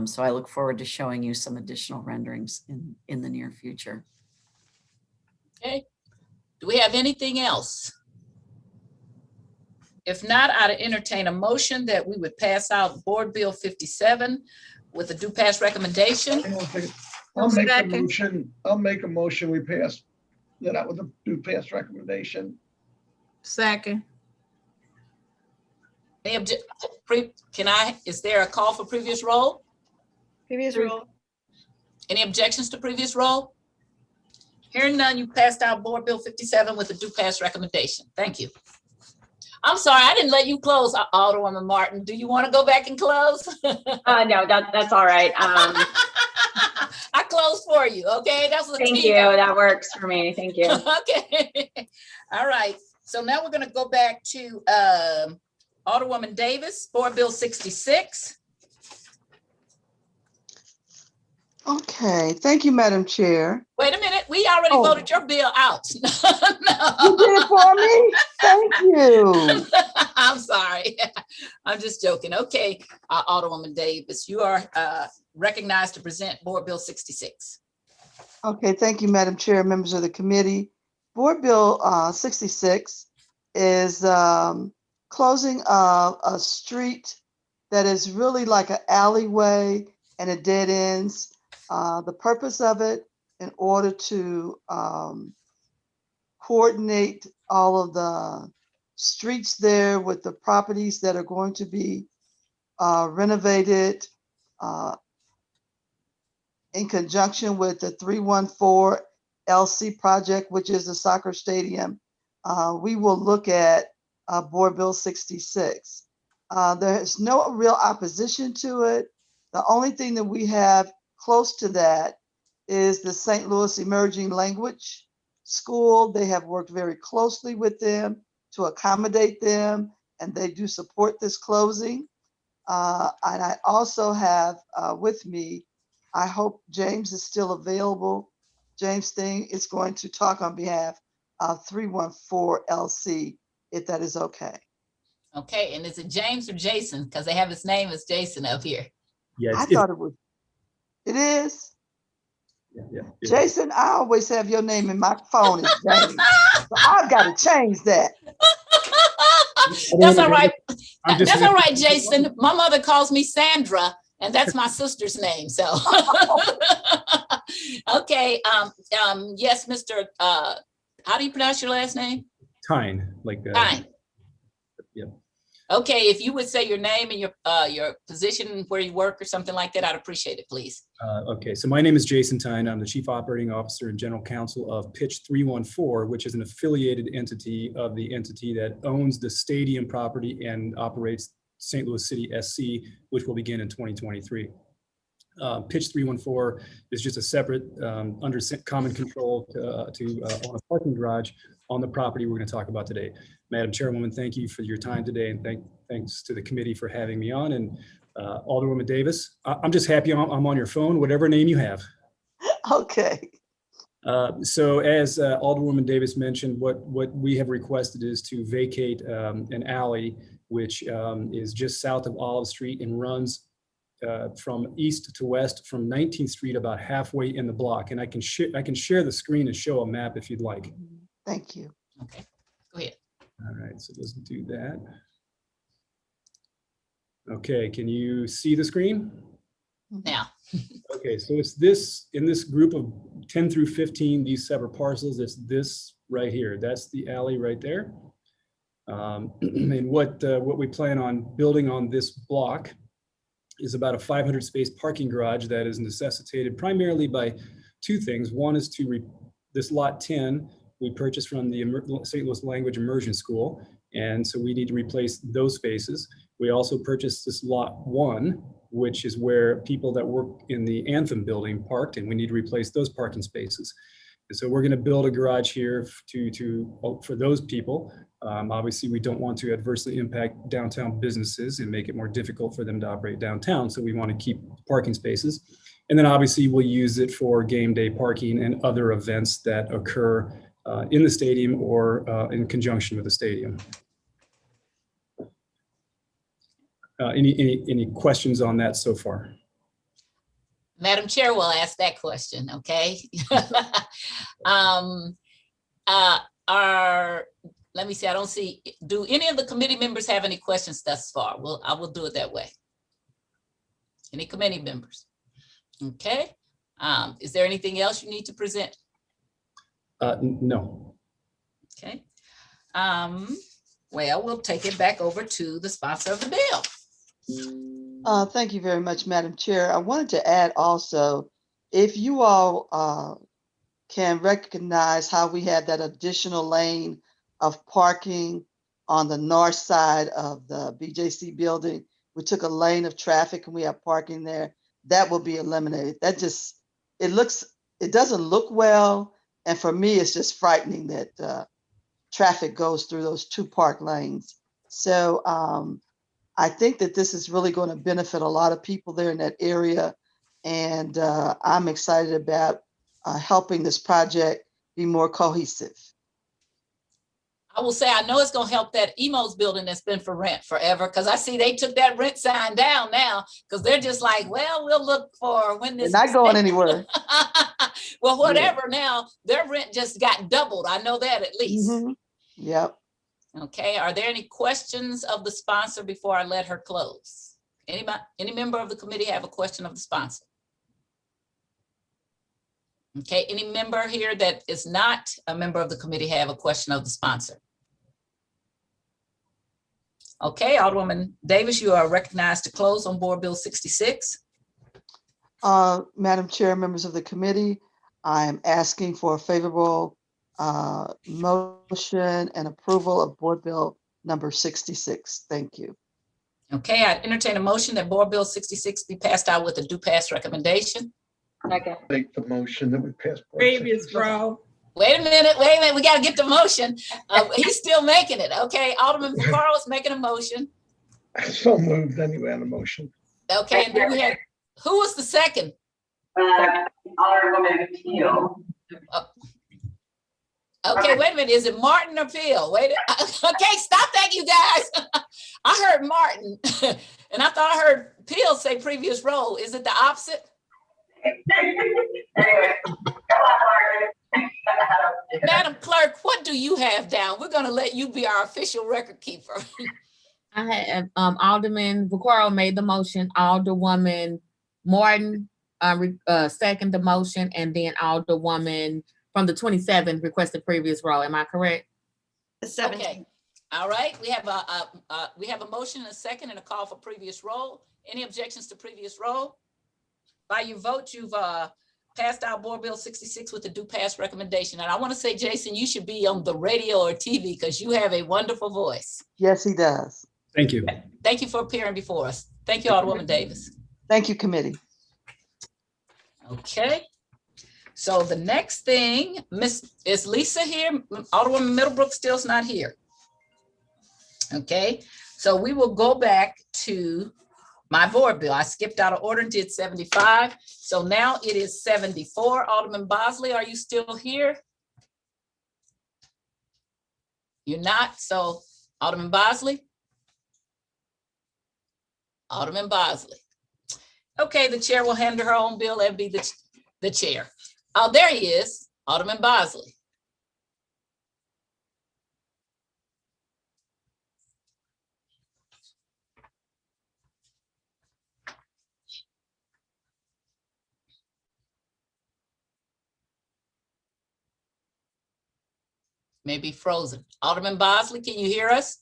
So I look forward to showing you some additional renderings in the near future. Okay. Do we have anything else? If not, I'd entertain a motion that we would pass out Board Bill 57 with a due pass recommendation. I'll make a motion. We pass that out with a due pass recommendation. Second. Is there a call for previous roll? Previous roll. Any objections to previous roll? Hearing none, you passed out Board Bill 57 with a due pass recommendation. Thank you. I'm sorry, I didn't let you close, Alderwoman Martin. Do you want to go back and close? No, that's all right. I closed for you, okay? That's what. Thank you, that works for me, thank you. Okay, all right. So now we're gonna go back to Alderwoman Davis, Board Bill 66. Okay, thank you, Madam Chair. Wait a minute, we already voted your bill out. No. You did it for me? Thank you. I'm sorry. I'm just joking. Okay, Alderwoman Davis, you are recognized to present Board Bill 66. Okay, thank you, Madam Chair, members of the committee. Board Bill 66 is closing a street that is really like an alleyway and a dead ends. The purpose of it, in order to coordinate all of the streets there with the properties that are going to be renovated in conjunction with the 314 LC project, which is the soccer stadium. We will look at Board Bill 66. There's no real opposition to it. The only thing that we have close to that is the St. Louis Emerging Language School. They have worked very closely with them to accommodate them, and they do support this closing. And I also have with me, I hope James is still available. James Thing is going to talk on behalf of 314 LC, if that is okay. Okay, and is it James or Jason? Because they have his name as Jason up here. Yeah, I thought it was. It is? Yeah. Jason, I always have your name in my phone as James. So I've got to change that. That's all right. That's all right, Jason. My mother calls me Sandra, and that's my sister's name. So, okay. Yes, Mr. How do you pronounce your last name? Tyne, like Tyne. Yeah. Okay, if you would say your name and your position where you work or something like that, I'd appreciate it, please. Okay, so my name is Jason Tyne. I'm the Chief Operating Officer and General Counsel of Pitch 314, which is an affiliated entity of the entity that owns the stadium property and operates St. Louis City SC, which will begin in 2023. Pitch 314 is just a separate, under common control to own a parking garage on the property we're going to talk about today. Madam Chairwoman, thank you for your time today, and thanks to the committee for having me on. And Alderwoman Davis, I'm just happy I'm on your phone, whatever name you have. Okay. So as Alderwoman Davis mentioned, what we have requested is to vacate an alley, which is just south of Olive Street and runs from east to west from 19th Street about halfway in the block. And I can share the screen and show a map if you'd like. Thank you. Okay, go ahead. All right, so let's do that. Okay, can you see the screen? Now. Okay, so it's this, in this group of 10 through 15, these separate parcels, it's this right here. That's the alley right there. And what we plan on building on this block is about a 500 space parking garage that is necessitated primarily by two things. One is this lot 10, we purchased from the St. Louis Language Immersion School. And so we need to replace those spaces. We also purchased this lot 1, which is where people that work in the Anthem building parked, and we need to replace those parking spaces. And so we're going to build a garage here for those people. Obviously, we don't want to adversely impact downtown businesses and make it more difficult for them to operate downtown. So we want to keep parking spaces. And then obviously we'll use it for game day parking and other events that occur in the stadium or in conjunction with the stadium. Any questions on that so far? Madam Chair will ask that question, okay? Let me see, I don't see, do any of the committee members have any questions thus far? I will do it that way. Any committee members? Okay. Is there anything else you need to present? No. Okay. Well, we'll take it back over to the sponsor of the bill. Thank you very much, Madam Chair. I wanted to add also, if you all can recognize how we have that additional lane of parking on the north side of the BJC building, we took a lane of traffic and we have parking there. That will be eliminated. That just, it doesn't look well. And for me, it's just frightening that traffic goes through those two park lanes. So I think that this is really going to benefit a lot of people there in that area. And I'm excited about helping this project be more cohesive. I will say, I know it's going to help that Emo's building that's been for rent forever, because I see they took that rent sign down now, because they're just like, well, we'll look for when this. They're not going anywhere. Well, whatever. Yeah. Now their rent just got doubled. I know that at least. Mm-hmm. Yep. Okay. Are there any questions of the sponsor before I let her close? Any member of the committee have a question of the sponsor? Okay, any member here that is not a member of the committee have a question of the sponsor? Okay, Alderwoman Davis, you are recognized to close on Board Bill 66. Madam Chair, members of the committee, I am asking for a favorable motion and approval of Board Bill number 66. Thank you. Okay, I entertain a motion that Board Bill 66 be passed out with a do pass recommendation. Second. Make the motion that we pass. Previous row. Wait a minute, we got to get the motion. He's still making it. Okay, Alderman Vaccaro is making a motion. So moved anyway on the motion. Okay, and then we had, who was the second? Alderwoman Peel. Okay, wait a minute, is it Martin or Peel? Wait, okay, stop that, you guys. I heard Martin, and I thought I heard Peel say previous row. Is it the opposite? Anyway, come on, Martin. Madam Clerk, what do you have down? We're going to let you be our official record keeper. I had Alderman Vaccaro made the motion, Alderwoman Martin second the motion, and then Alderwoman from the 27th requested previous row. Am I correct? The 17th. Okay. All right. We have a motion and a second and a call for previous roll. Any objections to previous roll? By your vote, you've passed out Board Bill 66 with a do pass recommendation. And I want to say, Jason, you should be on the radio or TV because you have a wonderful voice. Yes, he does. Thank you. Thank you for appearing before us. Thank you, Alderwoman Davis. Thank you, committee. Okay. So the next thing, is Lisa here? Alderwoman Middlebrook still's not here. Okay. So we will go back to my board bill. I skipped out of order and did 75. So now it is 74. Alderman Bosley, are you still here? You're not. So Alderman Bosley? Alderman Bosley. Okay, the chair will handle her own bill and be the chair. Oh, there he is, Alderman Bosley. Maybe frozen. Alderman Bosley, can you hear us?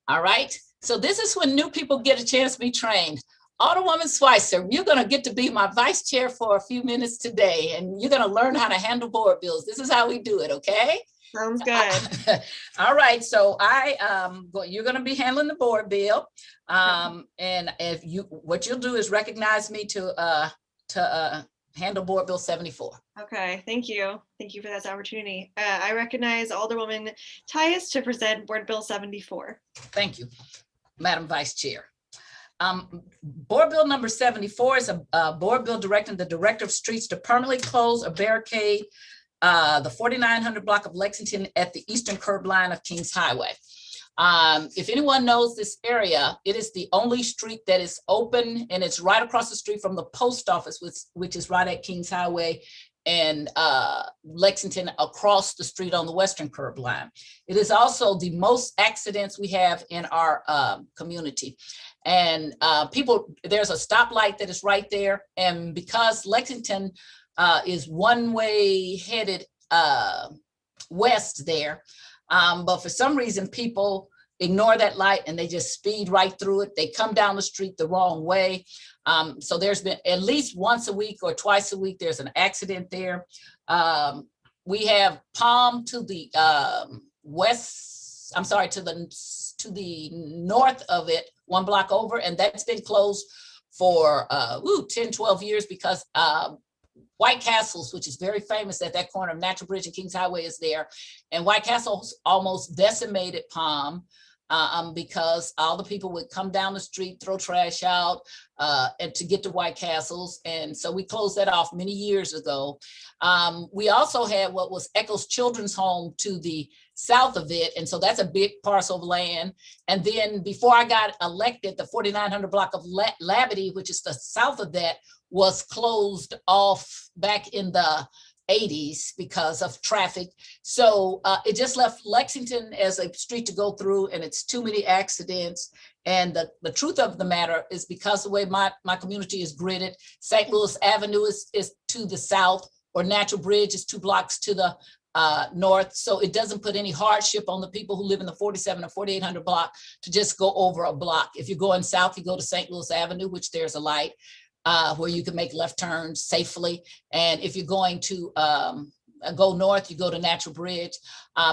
All right, so this is when new people get a chance to be trained. Alderwoman Schweitzer, you're gonna get to be my vice chair for a few minutes today, and you're gonna learn how to handle board bills. This is how we do it, okay? Sounds good. All right, so you're gonna be handling the board bill. And if what you'll do is recognize me to handle board bill 74. Okay, thank you. Thank you for this opportunity. I recognize Alderwoman Tyus to present Board Bill 74. Thank you, Madam Vice Chair. Board Bill number 74 is a board bill directing the Director of Streets to permanently close or barricade the 4900 block of Lexington at the eastern curb line of Kings Highway. If anyone knows this area, it is the only street that is open, and it's right across the street from the post office, which is right at Kings Highway and Lexington, across the street on the western curb line. It is also the most accidents we have in our community. And there's a stoplight that is right there. And because Lexington is one-way headed west there, but for some reason, people ignore that light and they just speed right through it. They come down the street the wrong way. So there's been at least once a week or twice a week, there's an accident there. We have Palm to the to the north of it, 1 block over, and that's been closed for 10, 12 years because White Castles, which is very famous at that corner of Natural Bridge and Kings Highway, is there. And White Castles almost decimated Palm because all the people would come down the street, throw trash out and to get to White Castles. And so we closed that off many years ago. We also had what was Echo's Children's Home to the south of it. And so that's a big parcel of land. And then before I got elected, the 4900 block of Labadee, which is the south of that, was closed off back in the 80s because of traffic. So it just left Lexington as a street to go through, and it's too many accidents. And the truth of the matter is, because the way my community is gridded, St. Louis Avenue is to the south, or Natural Bridge is 2 blocks to the north. So it doesn't put any hardship on the people who live in the 47 or 4800 block to just go over a block. If you're going south, you go to St. Louis Avenue, which there's a light where you can make left turns safely. And if you're going to go north, you go to Natural Bridge.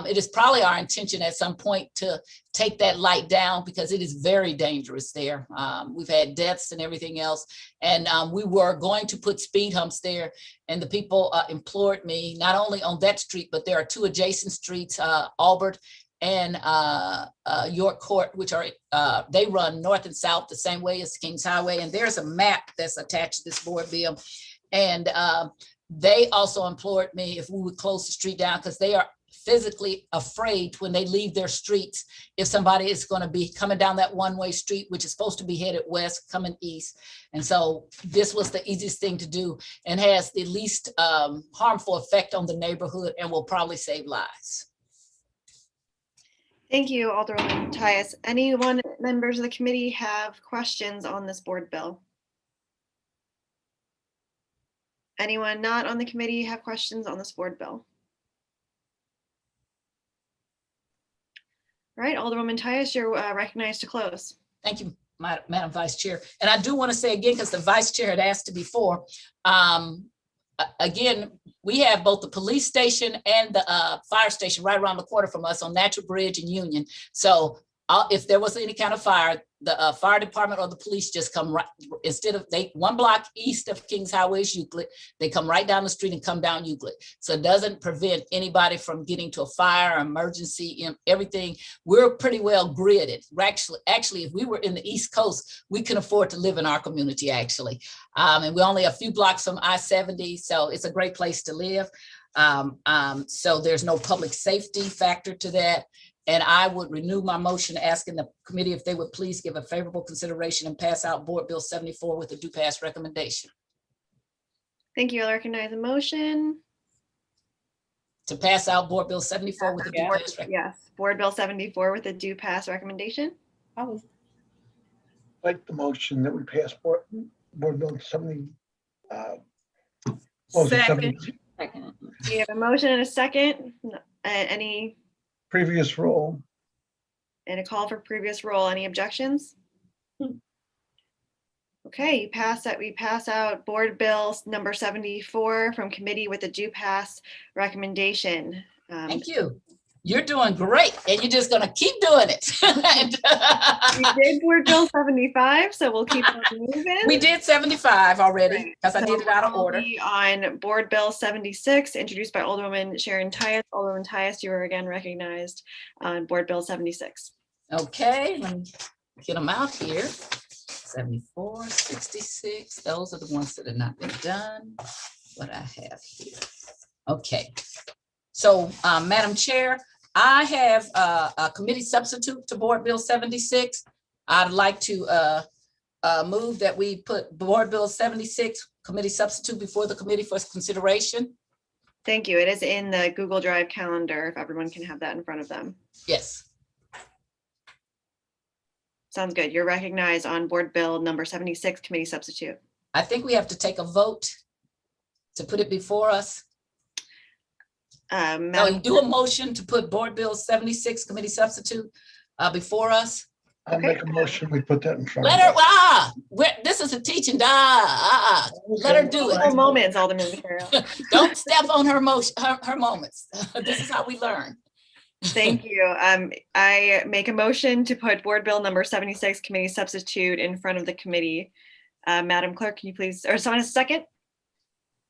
It is probably our intention at some point to take that light down because it is very dangerous there. We've had deaths and everything else. And we were going to put speed humps there. And the people implored me, not only on that street, but there are 2 adjacent streets, Albert and York Court, which are, they run north and south the same way as Kings Highway. And there's a map that's attached to this board bill. And they also implored me if we would close the street down because they are physically afraid when they leave their streets if somebody is going to be coming down that one-way street, which is supposed to be headed west, coming east. And so this was the easiest thing to do and has the least harmful effect on the neighborhood and will probably save lives. Thank you, Alderwoman Tyus. Anyone, members of the committee, have questions on this board bill? Anyone not on the committee have questions on this board bill? All right, Alderwoman Tyus, you're recognized to close. Thank you, Madam Vice Chair. And I do want to say again, because the Vice Chair had asked it before, again, we have both the police station and the fire station right around the corner from us on Natural Bridge and Union. So if there was any kind of fire, the fire department or the police just come right, instead of one block east of Kings Highway is Euclid, they come right down the street and come down Euclid. So it doesn't prevent anybody from getting to a fire, emergency, and everything. We're pretty well gridded. We're actually, if we were in the East Coast, we can afford to live in our community actually. And we're only a few blocks from I-70, so it's a great place to live. So there's no public safety factor to that. And I would renew my motion asking the committee if they would please give a favorable consideration and pass out Board Bill 74 with a do pass recommendation. Thank you. I'll recognize a motion. To pass out Board Bill 74 with a do pass recommendation. Yes, Board Bill 74 with a do pass recommendation. Like the motion that we pass Board Bill 70. Second. We have a motion and a second. Any Previous roll. and a call for previous roll. Any objections? Okay, you pass that. We pass out Board Bill number 74 from committee with a do pass recommendation. Thank you. You're doing great, and you're just gonna keep doing it. We did Board Bill 75, so we'll keep on moving. We did 75 already because I did it out of order. On Board Bill 76, introduced by Alderwoman Sharon Tyus. Alderwoman Tyus, you are again recognized on Board Bill 76. Okay, let me get them out here. 74, 66, those are the ones that have not been done. What I have here. Okay, so Madam Chair, I have a committee substitute to Board Bill 76. I'd like to move that we put Board Bill 76 committee substitute before the committee for consideration. Thank you. It is in the Google Drive calendar, if everyone can have that in front of them. Yes. Sounds good. You're recognized on Board Bill number 76 committee substitute. I think we have to take a vote to put it before us. So do a motion to put Board Bill 76 committee substitute before us. I'll make a motion, we put that in front Let of her, us. this is a teaching, let her do it. Moments, Alderman Vaquero. Don't step on her motion, her moments. This is how we learn. Thank you. I make a motion to put Board Bill number 76 committee substitute in front of the committee. Madam Clerk, can you please, or someone a second?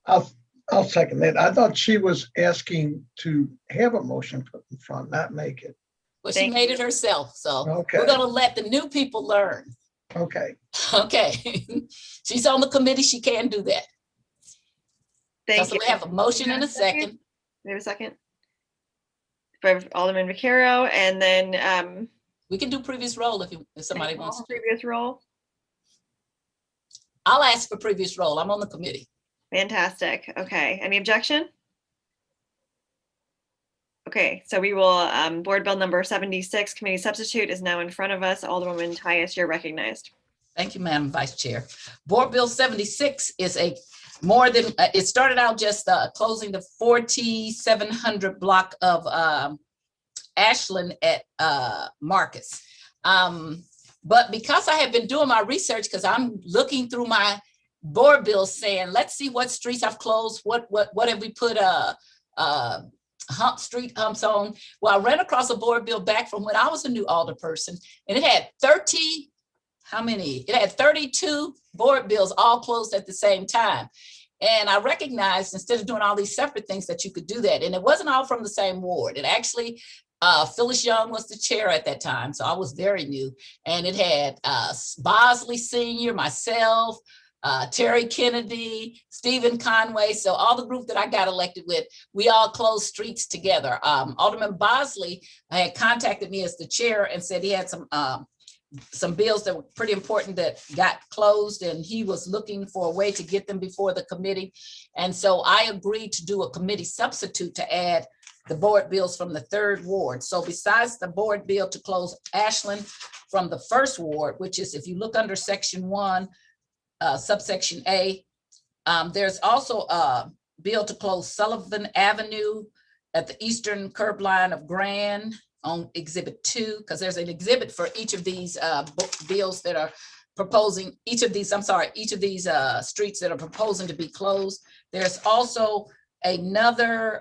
I'll second that. I thought she was asking to have a motion put in front, not make it. Well, she made it herself, so we're gonna let the new people learn. Okay. Okay. She's on the committee, she can do that. Thank So you. we have a motion and a second. We have a second. For Alderman Vaquero, and then we can do previous roll if somebody wants to. Previous roll. I'll ask for previous roll. I'm on the committee. Fantastic. Okay. Any objection? Okay, so we will, Board Bill number 76 committee substitute is now in front of us. Alderwoman Tyus, you're recognized. Thank you, Madam Vice Chair. Board Bill 76 is a more than, it started out just closing the 4700 block of Ashland at Marcus. But because I have been doing my research, because I'm looking through my board bills saying, let's see what streets I've closed, what have we put street humps on. Well, I ran across a board bill back from when I was a new alderperson, and it had 32 board bills all closed at the same time. And I recognized, instead of doing all these separate things, that you could do that. And it wasn't all from the same ward. It actually, Phyllis Young was the chair at that time, so I was very new. And it had Bosley Senior, myself, Terry Kennedy, Stephen Conway. So all the group that I got elected with, we all closed streets together. Alderman Bosley had contacted me as the chair and said he had some bills that were pretty important that got closed, and he was looking for a way to get them before the committee. And so I agreed to do a committee substitute to add the board bills from the 3rd ward. So besides the board bill to close Ashland from the 1st ward, which is, if you look under section 1, subsection A, there's also a bill to close Sullivan Avenue at the eastern curb line of Grand on exhibit 2, because there's an exhibit for each of these bills that are proposing, each of these streets that are proposing to be closed. There's also another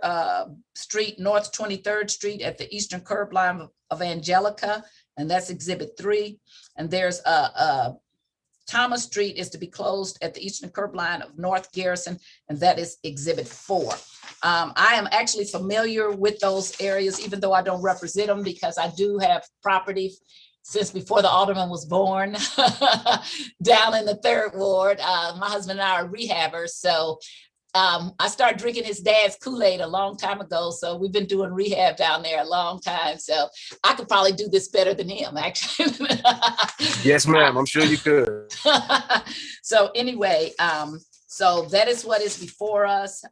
street, North 23rd Street at the eastern curb line of Angelica. and that's Exhibit 3. And there's Thomas Street is to be closed at the eastern curb line of North Garrison, and that is Exhibit 4. I am actually familiar with those areas, even though I don't represent them, because I do have property since before the alderman was born down in the 3rd Ward. My husband and I are rehabbers, so I started drinking his dad's Kool-Aid a long time ago. So we've been doing rehab down there a long time. So I could probably do this better than him, actually. Yes, ma'am. I'm sure you could. So anyway, so that is what is before us.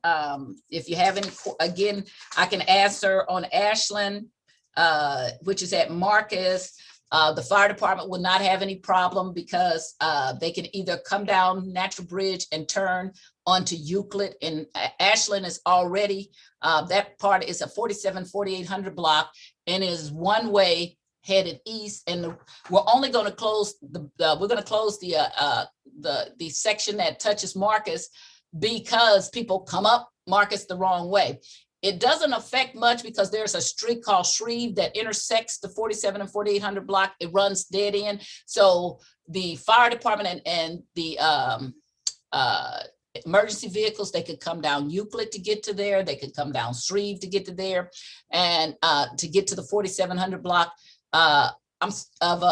If you have any, again, I can answer on Ashland, which is at Marcus. The fire department will not have any problem because they can either come down Natural Bridge and turn onto Euclid. And Ashland is already, that part is a 4800 block and is one way headed east. And we're only going to close the section that touches Marcus because people come up Marcus the wrong way. It doesn't affect much because there's a street called Shreve that intersects the 47 and 4800 block. It runs dead end. So the fire department and the emergency vehicles, they could come down Euclid to get to there. They could come down Shreve to get to there, and to get to the 4700 block of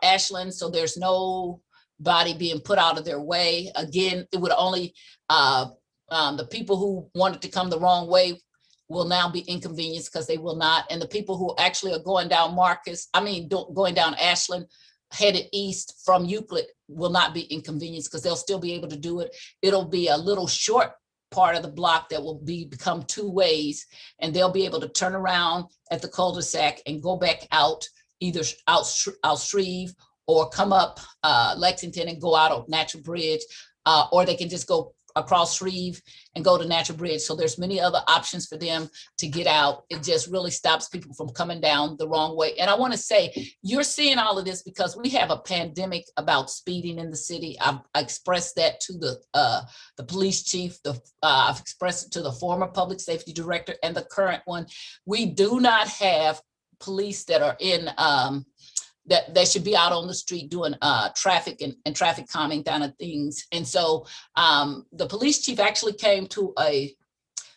Ashland. So there's nobody being put out of their way. Again, it would only, the people who wanted to come the wrong way will now be inconvenienced because they will not. And the people who actually are going down going down Ashland, headed east from Euclid will not be inconvenienced because they'll still be able to do it. It'll be a little short part of the block that will become 2 ways, and they'll be able to turn around at the cul-de-sac and go back out, either out Shreve or come up Lexington and go out of Natural Bridge, or they can just go across Shreve and go to Natural Bridge. So there's many other options for them to get out. It just really stops people from coming down the wrong way. And I want to say, you're seeing all of this because we have a pandemic about speeding in the city. I expressed that to the police chief. I've expressed it to the former public safety director and the current one. We do not have police that are in that they should be out on the street doing traffic and traffic calming kind of things. And so the police chief actually came to a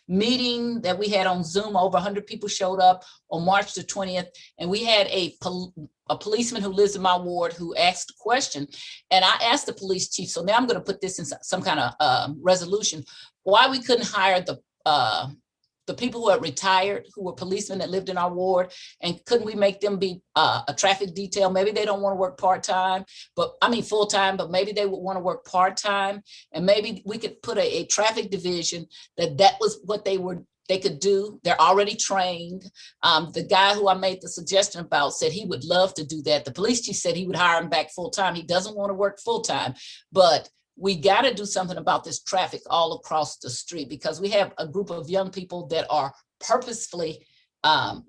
meeting that we had on Zoom. Over 100 people showed up on March the 20th. And we had a policeman who lives in my ward who asked a question. And I asked the police chief, so now I'm going to put this in some kind of resolution, why we couldn't hire the people who had retired, who were policemen that lived in our ward, and couldn't we make them be a traffic detail? Maybe they don't want to work part-time, full-time, but maybe they would want to work part-time. And maybe we could put a traffic division that was what they could do. They're already trained. The guy who I made the suggestion about said he would love to do that. The police chief said he would hire him back full-time. He doesn't want to work full-time, but we got to do something about this traffic all across the street because we have a group of young people that are purposefully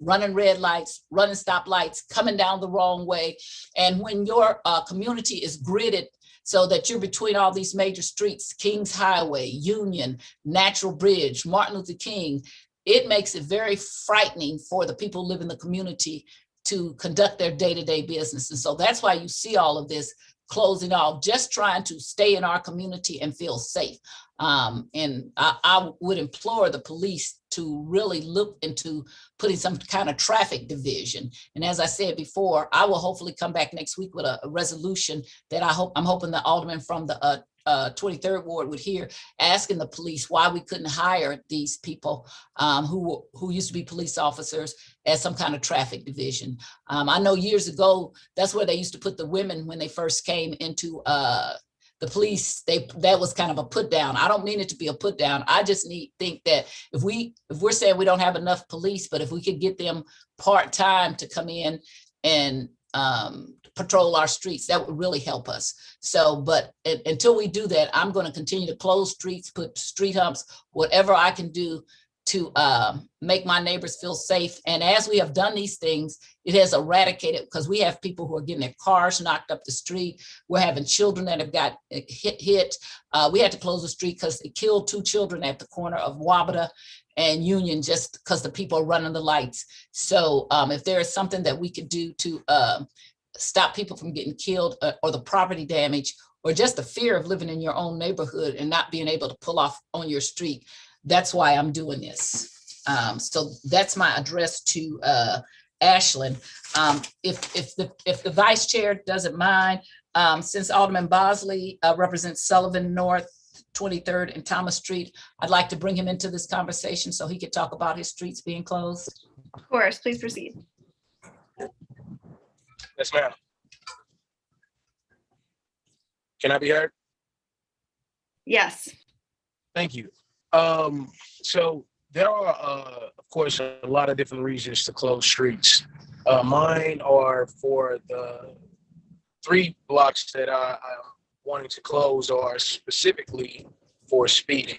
running red lights, running stoplights, coming down the wrong way. And when your community is gridded so that you're between all these major streets, Kings Highway, Union, Natural Bridge, Martin Luther King, it makes it very frightening for the people who live in the community to conduct their day-to-day business. And so that's why you see all of this closing off, just trying to stay in our community and feel safe. And I would implore the police to really look into putting some kind of traffic division. And as I said before, I will hopefully come back next week with a resolution that I'm hoping the alderman from the 23rd Ward would hear, asking the police why we couldn't hire these people who used to be police officers as some kind of traffic division. I know years ago, that's where they used to put the women when they first came into the police. That was kind of a put down. I don't mean it to be a put down. I just think that if we're saying we don't have enough police, but if we could get them part-time to come in and patrol our streets, that would really help us. So, but until we do that, I'm going to continue to close streets, put street humps, whatever I can do to make my neighbors feel safe. And as we have done these things, it has eradicated, because we have people who are getting their cars knocked up the street. We're having children that have got hit. We had to close the street because it killed 2 children at the corner of Wabata. and Union just because the people are running the lights. So if there is something that we could do to stop people from getting killed or the property damage, or just the fear of living in your own neighborhood and not being able to pull off on your street, that's why I'm doing this. So that's my address to Ashland. If the vice chair doesn't mind, since Alderman Bosley represents Sullivan North, 23rd and Thomas Street, I'd like to bring him into this conversation so he could talk about his streets being closed. Of course, please proceed. Yes, ma'am. Can I be heard? Yes. Thank you. So there are, of course, a lot of different reasons to close streets. Mine are for the 3 blocks that I'm wanting to close are specifically for speeding.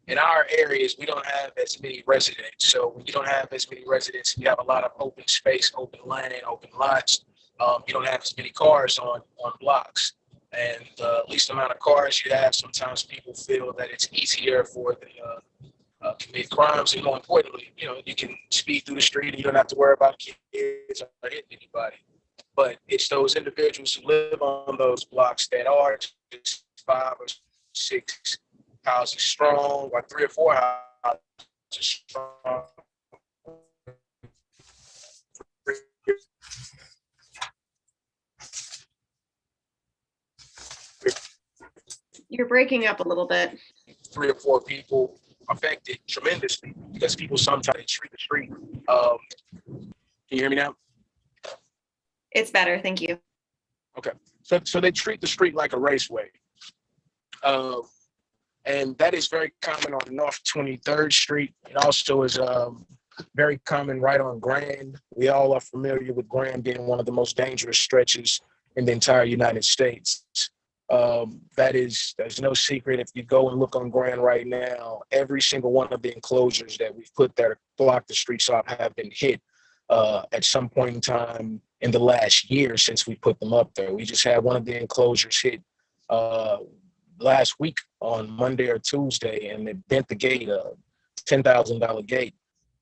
In our areas, we don't have as many residents. So when you don't have as many residents, you have a lot of open space, open land, open lots. You don't have as many cars on blocks. And the least amount of cars you have, sometimes people feel that it's easier for the commit crimes. And more importantly, you can speed through the street and you don't have to worry about kids or hitting anybody. But it's those individuals who live on those blocks that are just 5 or 6 houses strong, or 3 or 4 houses strong. You're breaking up a little bit. 3 or 4 people affected tremendously because people sometimes treat the street. Can you hear me now? It's better, thank you. Okay, so they treat the street like a raceway. And that is very common on North 23rd Street. It also is very common right on Grand. We all are familiar with Grand being one of the most dangerous stretches in the entire United States. There's no secret. If you go and look on Grand right now, every single one of the enclosures that we've put there to block the streets off have been hit at some point in time in the last year since we put them up there. We just had one of the enclosures hit last week on Monday or Tuesday, and it bent the gate, $10,000 gate.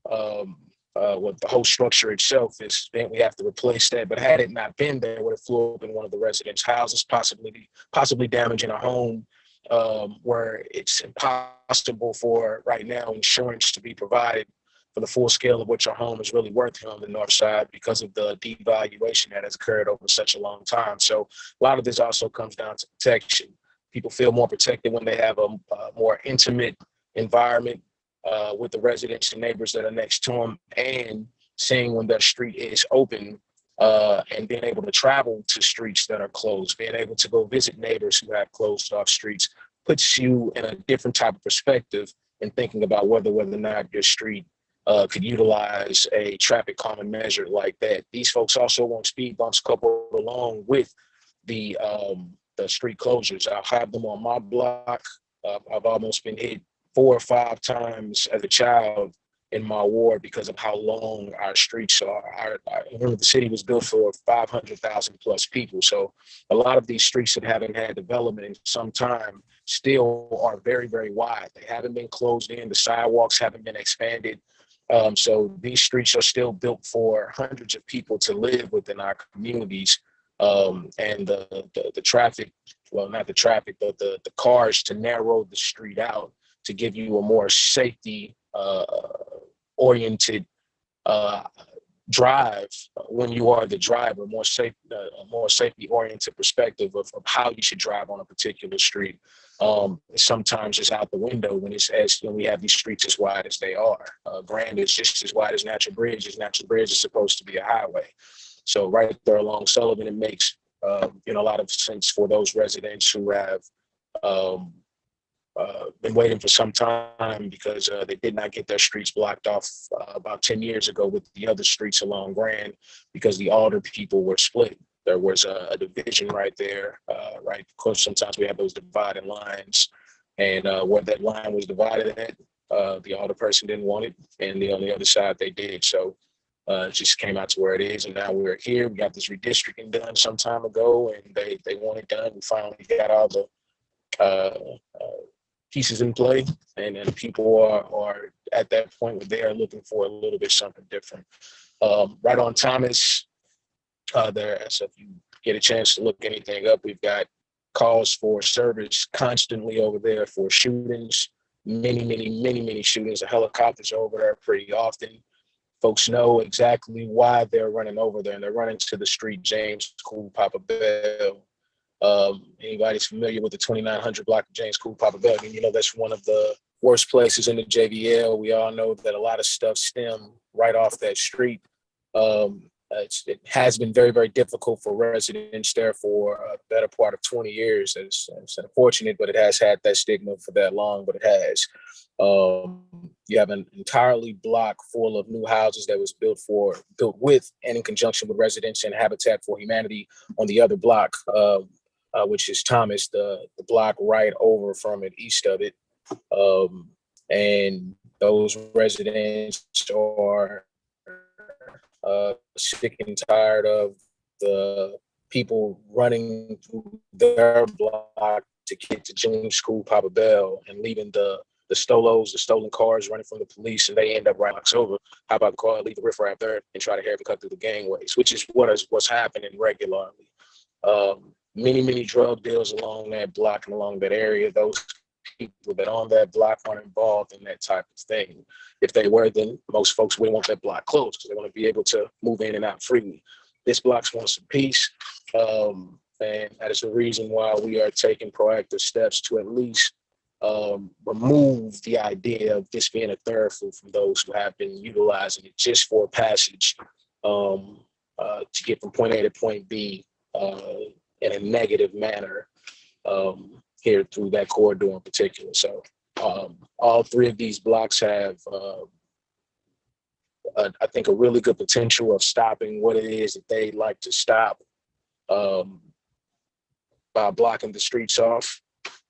What the whole structure itself is bent, we have to replace that. But had it not been there, it would have flew up in one of the residents' houses, possibly damaging a home, where it's impossible for right now insurance to be provided for the full scale of what your home is really worth here on the north side because of the devaluation that has occurred over such a long time. So a lot of this also comes down to protection. People feel more protected when they have a more intimate environment with the residents and neighbors that are next to them, and seeing when their street is open and being able to travel to streets that are closed, being able to go visit neighbors who have closed off streets puts you in a different type of perspective in thinking about whether or not your street could utilize a traffic calming measure like that. These folks also want speed bumps coupled along with the street closures. I'll have them on my block. I've almost been hit 4 or 5 times as a child in my ward because of how long our streets are. Remember, the city was built for 500,000 plus people. So a lot of these streets that haven't had development in some time still are very, very wide. They haven't been closed in. The sidewalks haven't been expanded. So these streets are still built for hundreds of people to live within our communities. And the traffic, well, not the traffic, but the cars to narrow the street out to give you a more safety oriented drive when you are the driver, a more safety oriented perspective of how you should drive on a particular street. Sometimes it's out the window when we have these streets as wide as they are. Grand is just as wide as Natural Bridge. Natural Bridge is supposed to be a highway. So right there along Sullivan, it makes a lot of sense for those residents who have been waiting for some time because they did not get their streets blocked off about 10 years ago with the other streets along Grand because the Alder people were split. There was a division right there, right? Of course, sometimes we have those dividing lines, and where that line was divided at, the Alder person didn't want it, and on the other side they did. So it just came out to where it is, and now we're here. We got this redistricting done some time ago, and they want it done. We finally got all the pieces in play, and people are at that point where they are looking for a little bit something different. Right on Thomas, there, so if you get a chance to look anything up, we've got calls for service constantly over there for shootings, many shootings. The helicopters are over there pretty often. Folks know exactly why they're running over there, and they're running to the street James Cool Papa Bell. Anybody's familiar with the 2900 block of James Cool Papa Bell, and you know that's one of the worst places in the JVL. We all know that a lot of stuff stem right off that street. It has been very difficult for residents there for a better part of 20 years. It's unfortunate, but it has had that stigma for that long, but it has. You have an entirely block full of new houses that was built with and in conjunction with residents and Habitat for Humanity on the other block, which is Thomas, the block right over from it, east of it. And those residents are sick and tired of the people running through their block to get to James School, Papa Bell, and leaving the stolos, the stolen cars running from the police, and they end up right over. How about leave the riffraff there and try to have it cut through the gangways, which is what's happening regularly. Many drug deals along that block and along that area. Those people that on that block aren't involved in that type of thing. If they were, then most folks wouldn't want that block closed because they want to be able to move in and out freely. This block wants some peace, and that is the reason why we are taking proactive steps to at least remove the idea of this being a thoroughfare from those who have been utilizing it just for passage to get from point A to point B in a negative manner here through that corridor in particular. So all three of these blocks have, I think, a really good potential of stopping what it is that they like to stop by blocking the streets off.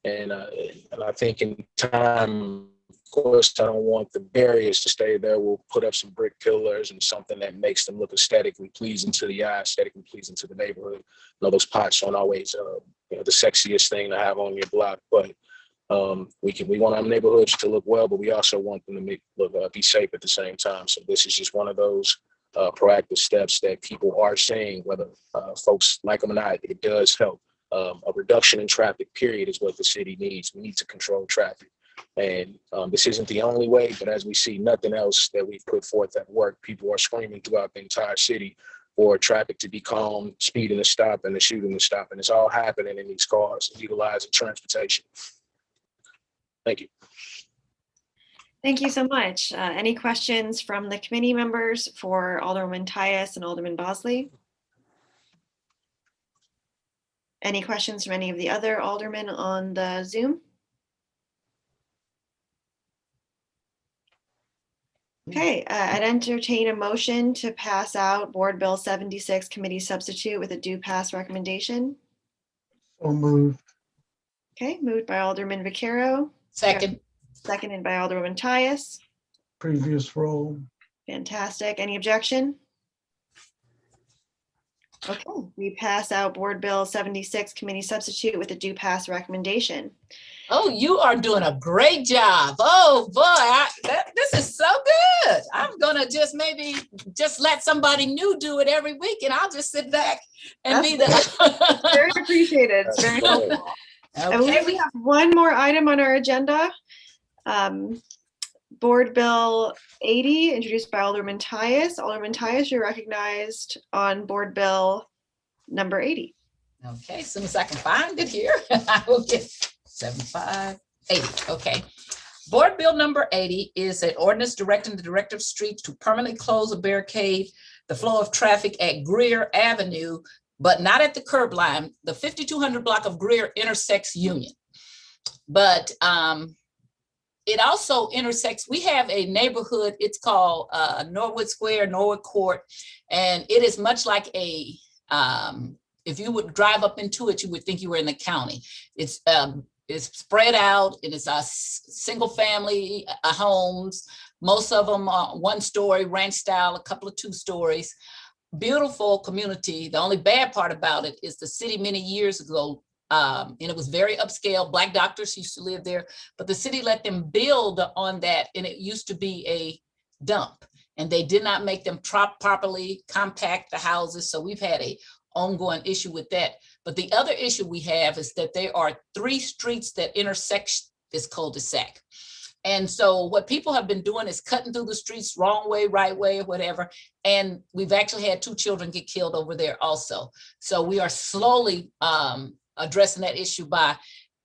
And I think in time, of course, I don't want the barriers to stay there. We'll put up some brick pillars and something that makes them look aesthetically pleasing to the eye, aesthetically pleasing to the neighborhood. You know, those pots aren't always the sexiest thing to have on your block, but we want our neighborhoods to look well, but we also want them to be safe at the same time. So this is just one of those proactive steps that people are saying, whether folks like them or not, it does help. A reduction in traffic, period, is what the city needs. We need to control traffic. And this isn't the only way, but as we see nothing else that we've put forth at work, people are screaming throughout the entire city for traffic to be calm, speeding to stop, and the shooting to stop. And it's all happening in these cars, utilizing transportation. Thank you. Thank you so much. Any questions from the committee members for Alderwoman Tyus and Alderman Bosley? Any questions from any of the other aldermen on the Zoom? Okay, I'd entertain a motion to pass out Board Bill 76 Committee Substitute with a due pass recommendation. So moved. Okay, moved by Alderman Vaquero. Second. Seconded by Alderwoman Tyus. Previous role. Fantastic. Any objection? Okay, we pass out Board Bill 76 Committee Substitute with a due pass recommendation. Oh, you are doing a great job. Oh boy, this is so good. I'm gonna maybe let somebody new do it every week, and I'll just sit back and be the. Very appreciated. It's very helpful. Okay. I believe we have one more item on our agenda. Board Bill 80, introduced by Alderman Tyus. Alderman Tyus, you're recognized on Board Bill number 80. Okay, as soon as I can find it here, I will get 7580. Okay. Board Bill number 80 is an ordinance directing the Director of Streets to permanently close a barricade the flow of traffic at Greer Avenue, but not at the curb line. The 5200 block of Greer intersects Union. But it also intersects, we have a neighborhood, it's called Norwood Square, Norwood Court, and it is much like a, if you would drive up into it, you would think you were in the county. It's spread out, it is a single family homes, most of them are 1-story ranch style, a couple of 2 stories. Beautiful community. The only bad part about it is the city many years ago and it was very upscale. Black doctors used to live there, but the city let them build on that, and it used to be a dump, and they did not make them properly compact the houses. So we've had a ongoing issue with that. But the other issue we have is that there are 3 streets that intersect this cul-de-sac. And so what people have been doing is cutting through the streets wrong way, right way, or whatever. And we've actually had 2 children get killed over there also. So we are slowly addressing that issue by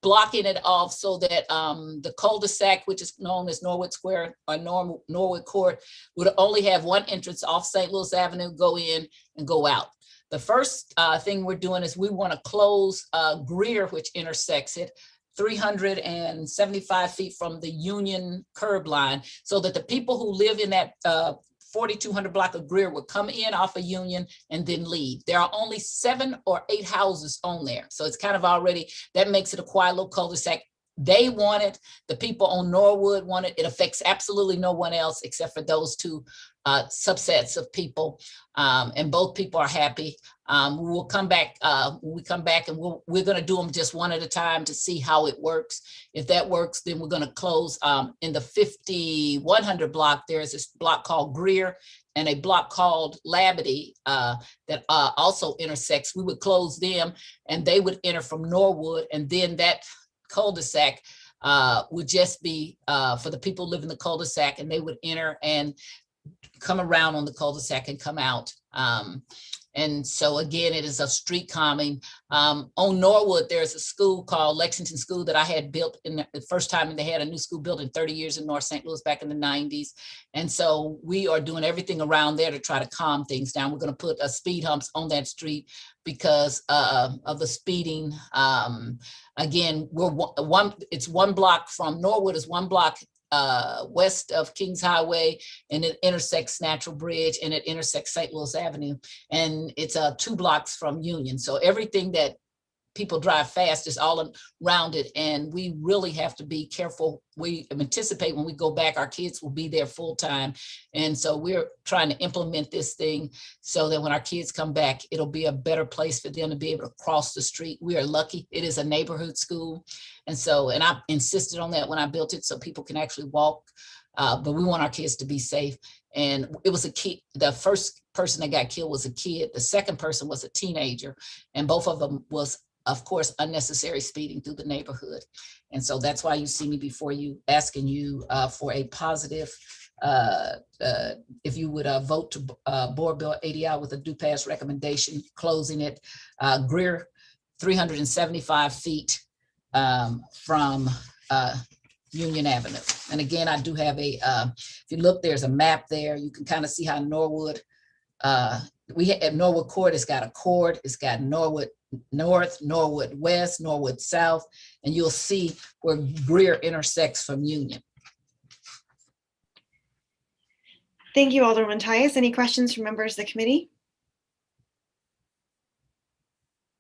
blocking it off so that the cul-de-sac, which is known as Norwood Square or Norwood Court, would only have one entrance off St. Louis Avenue, go in and go out. The first thing we're doing is we want to close Greer, which intersects it, 375 feet from the Union curb line, so that the people who live in that 4200 block of Greer would come in off of Union and then leave. There are only 7 or 8 houses on there. So it's kind of already, that makes it a quiet little cul-de-sac. They want it. The people on Norwood want it. It affects absolutely no one else except for those 2 subsets of people. And both people are happy. We'll come back, when we come back, and we're going to do them just one at a time to see how it works. If that works, then we're going to close in the 5100 block. There's this block called Greer and a block called Labadie that also intersects. We would close them and they would enter from Norwood, and then that cul-de-sac would just be for the people who live in the cul-de-sac, and they would enter and come around on the cul-de-sac and come out. And so again, it is a street calming. On Norwood, there's a school called Lexington School that I had built in the first time, and they had a new school built in 30 years in North St. Louis back in the 90s. And so we are doing everything around there to try to calm things down. We're going to put speed humps on that street because of the speeding. Again, it's 1 block from Norwood, is 1 block west of Kings Highway, and it intersects Natural Bridge, and it intersects St. Louis Avenue, and it's 2 blocks from Union. So everything that people drive fast is all around it, and we really have to be careful. We anticipate when we go back, our kids will be there full time, and so we're trying to implement this thing so that when our kids come back, it'll be a better place for them to be able to cross the street. We are lucky it is a neighborhood school, and I insisted on that when I built it so people can actually walk, but we want our kids to be safe. And it was a kid. The first person that got killed was a kid. The second person was a teenager, and both of them was, of course, unnecessary speeding through the neighborhood. And so that's why you see me before you, asking you for a positive, if you would vote to Board Bill 80I with a do pass recommendation, closing it, Greer 375 feet from Union Avenue. And again, I do have if you look, there's a map there. You can kind of see how Norwood, at Norwood Court, it's got a chord, it's got Norwood North, Norwood West, Norwood South, and you'll see where Greer intersects from Union. Thank you, Alderman Tyus. Any questions from members of the committee?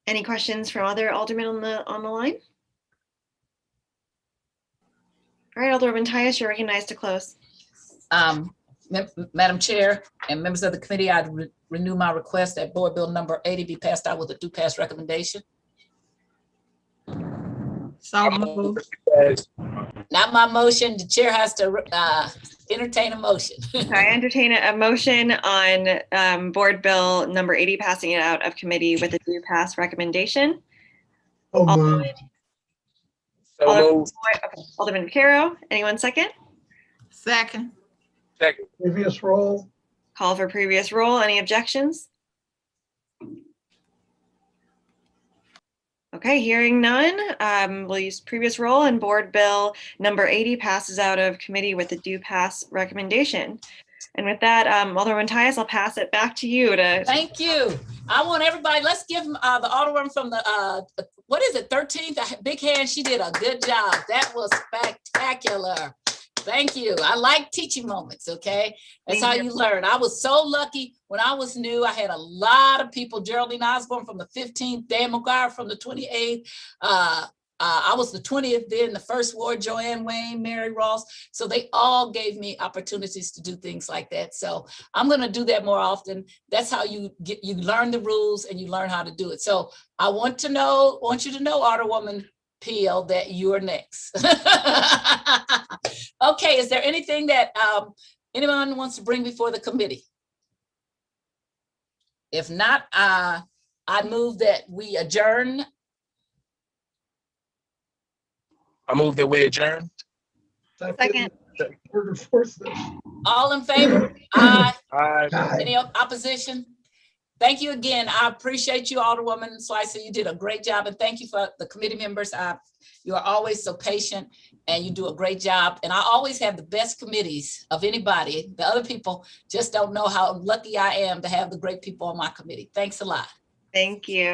Any questions from other aldermen on the line? All right, Alderman Tyus, you're recognized to close. Madam Chair and members of the committee, I renew my request that Board Bill number 80 be passed out with a do pass recommendation. So moved. Not my motion. The chair has to entertain a motion. I entertain a motion on Board Bill number 80, passing it out of committee with a do pass recommendation. Alderman Vaquero, anyone second? Second. Second. Previous roll. Call for previous roll. Any objections? Okay, hearing none, we'll use previous roll, and Board Bill number 80 passes out of committee with the do pass recommendation. And with that, Alderman Tyus, I'll pass it back to you to. Thank you. I want everybody, let's give the Alderman from the, what is it, 13th, a big hand. She did a good job. That was spectacular. Thank you. I like teaching moments, okay? That's how you learn. I was so lucky when I was new. I had a lot of people, Geraldine Osborne from the 15th, Dan McGuire from the 28th, I was the 20th then, the first ward, Joanne Wayne, Mary Ross. So they all gave me opportunities to do things like that. So I'm going to do that more often. That's how you learn the rules and you learn how to do it. So I want you to know, Alderwoman Peel, that you are next. Okay, is there anything that anyone wants to bring before the committee? If not, I move that we adjourn. I move that we adjourn. Second. Third or fourth. All in favor? Aye. Aye. Any opposition? Thank you again. I appreciate you, Alderwoman Slicer. You did a great job, and thank you for the committee members. You are always so patient, and you do a great job. And I always have the best committees of anybody. The other people just don't know how lucky I am to have the great people on my committee. Thanks a lot. Thank you.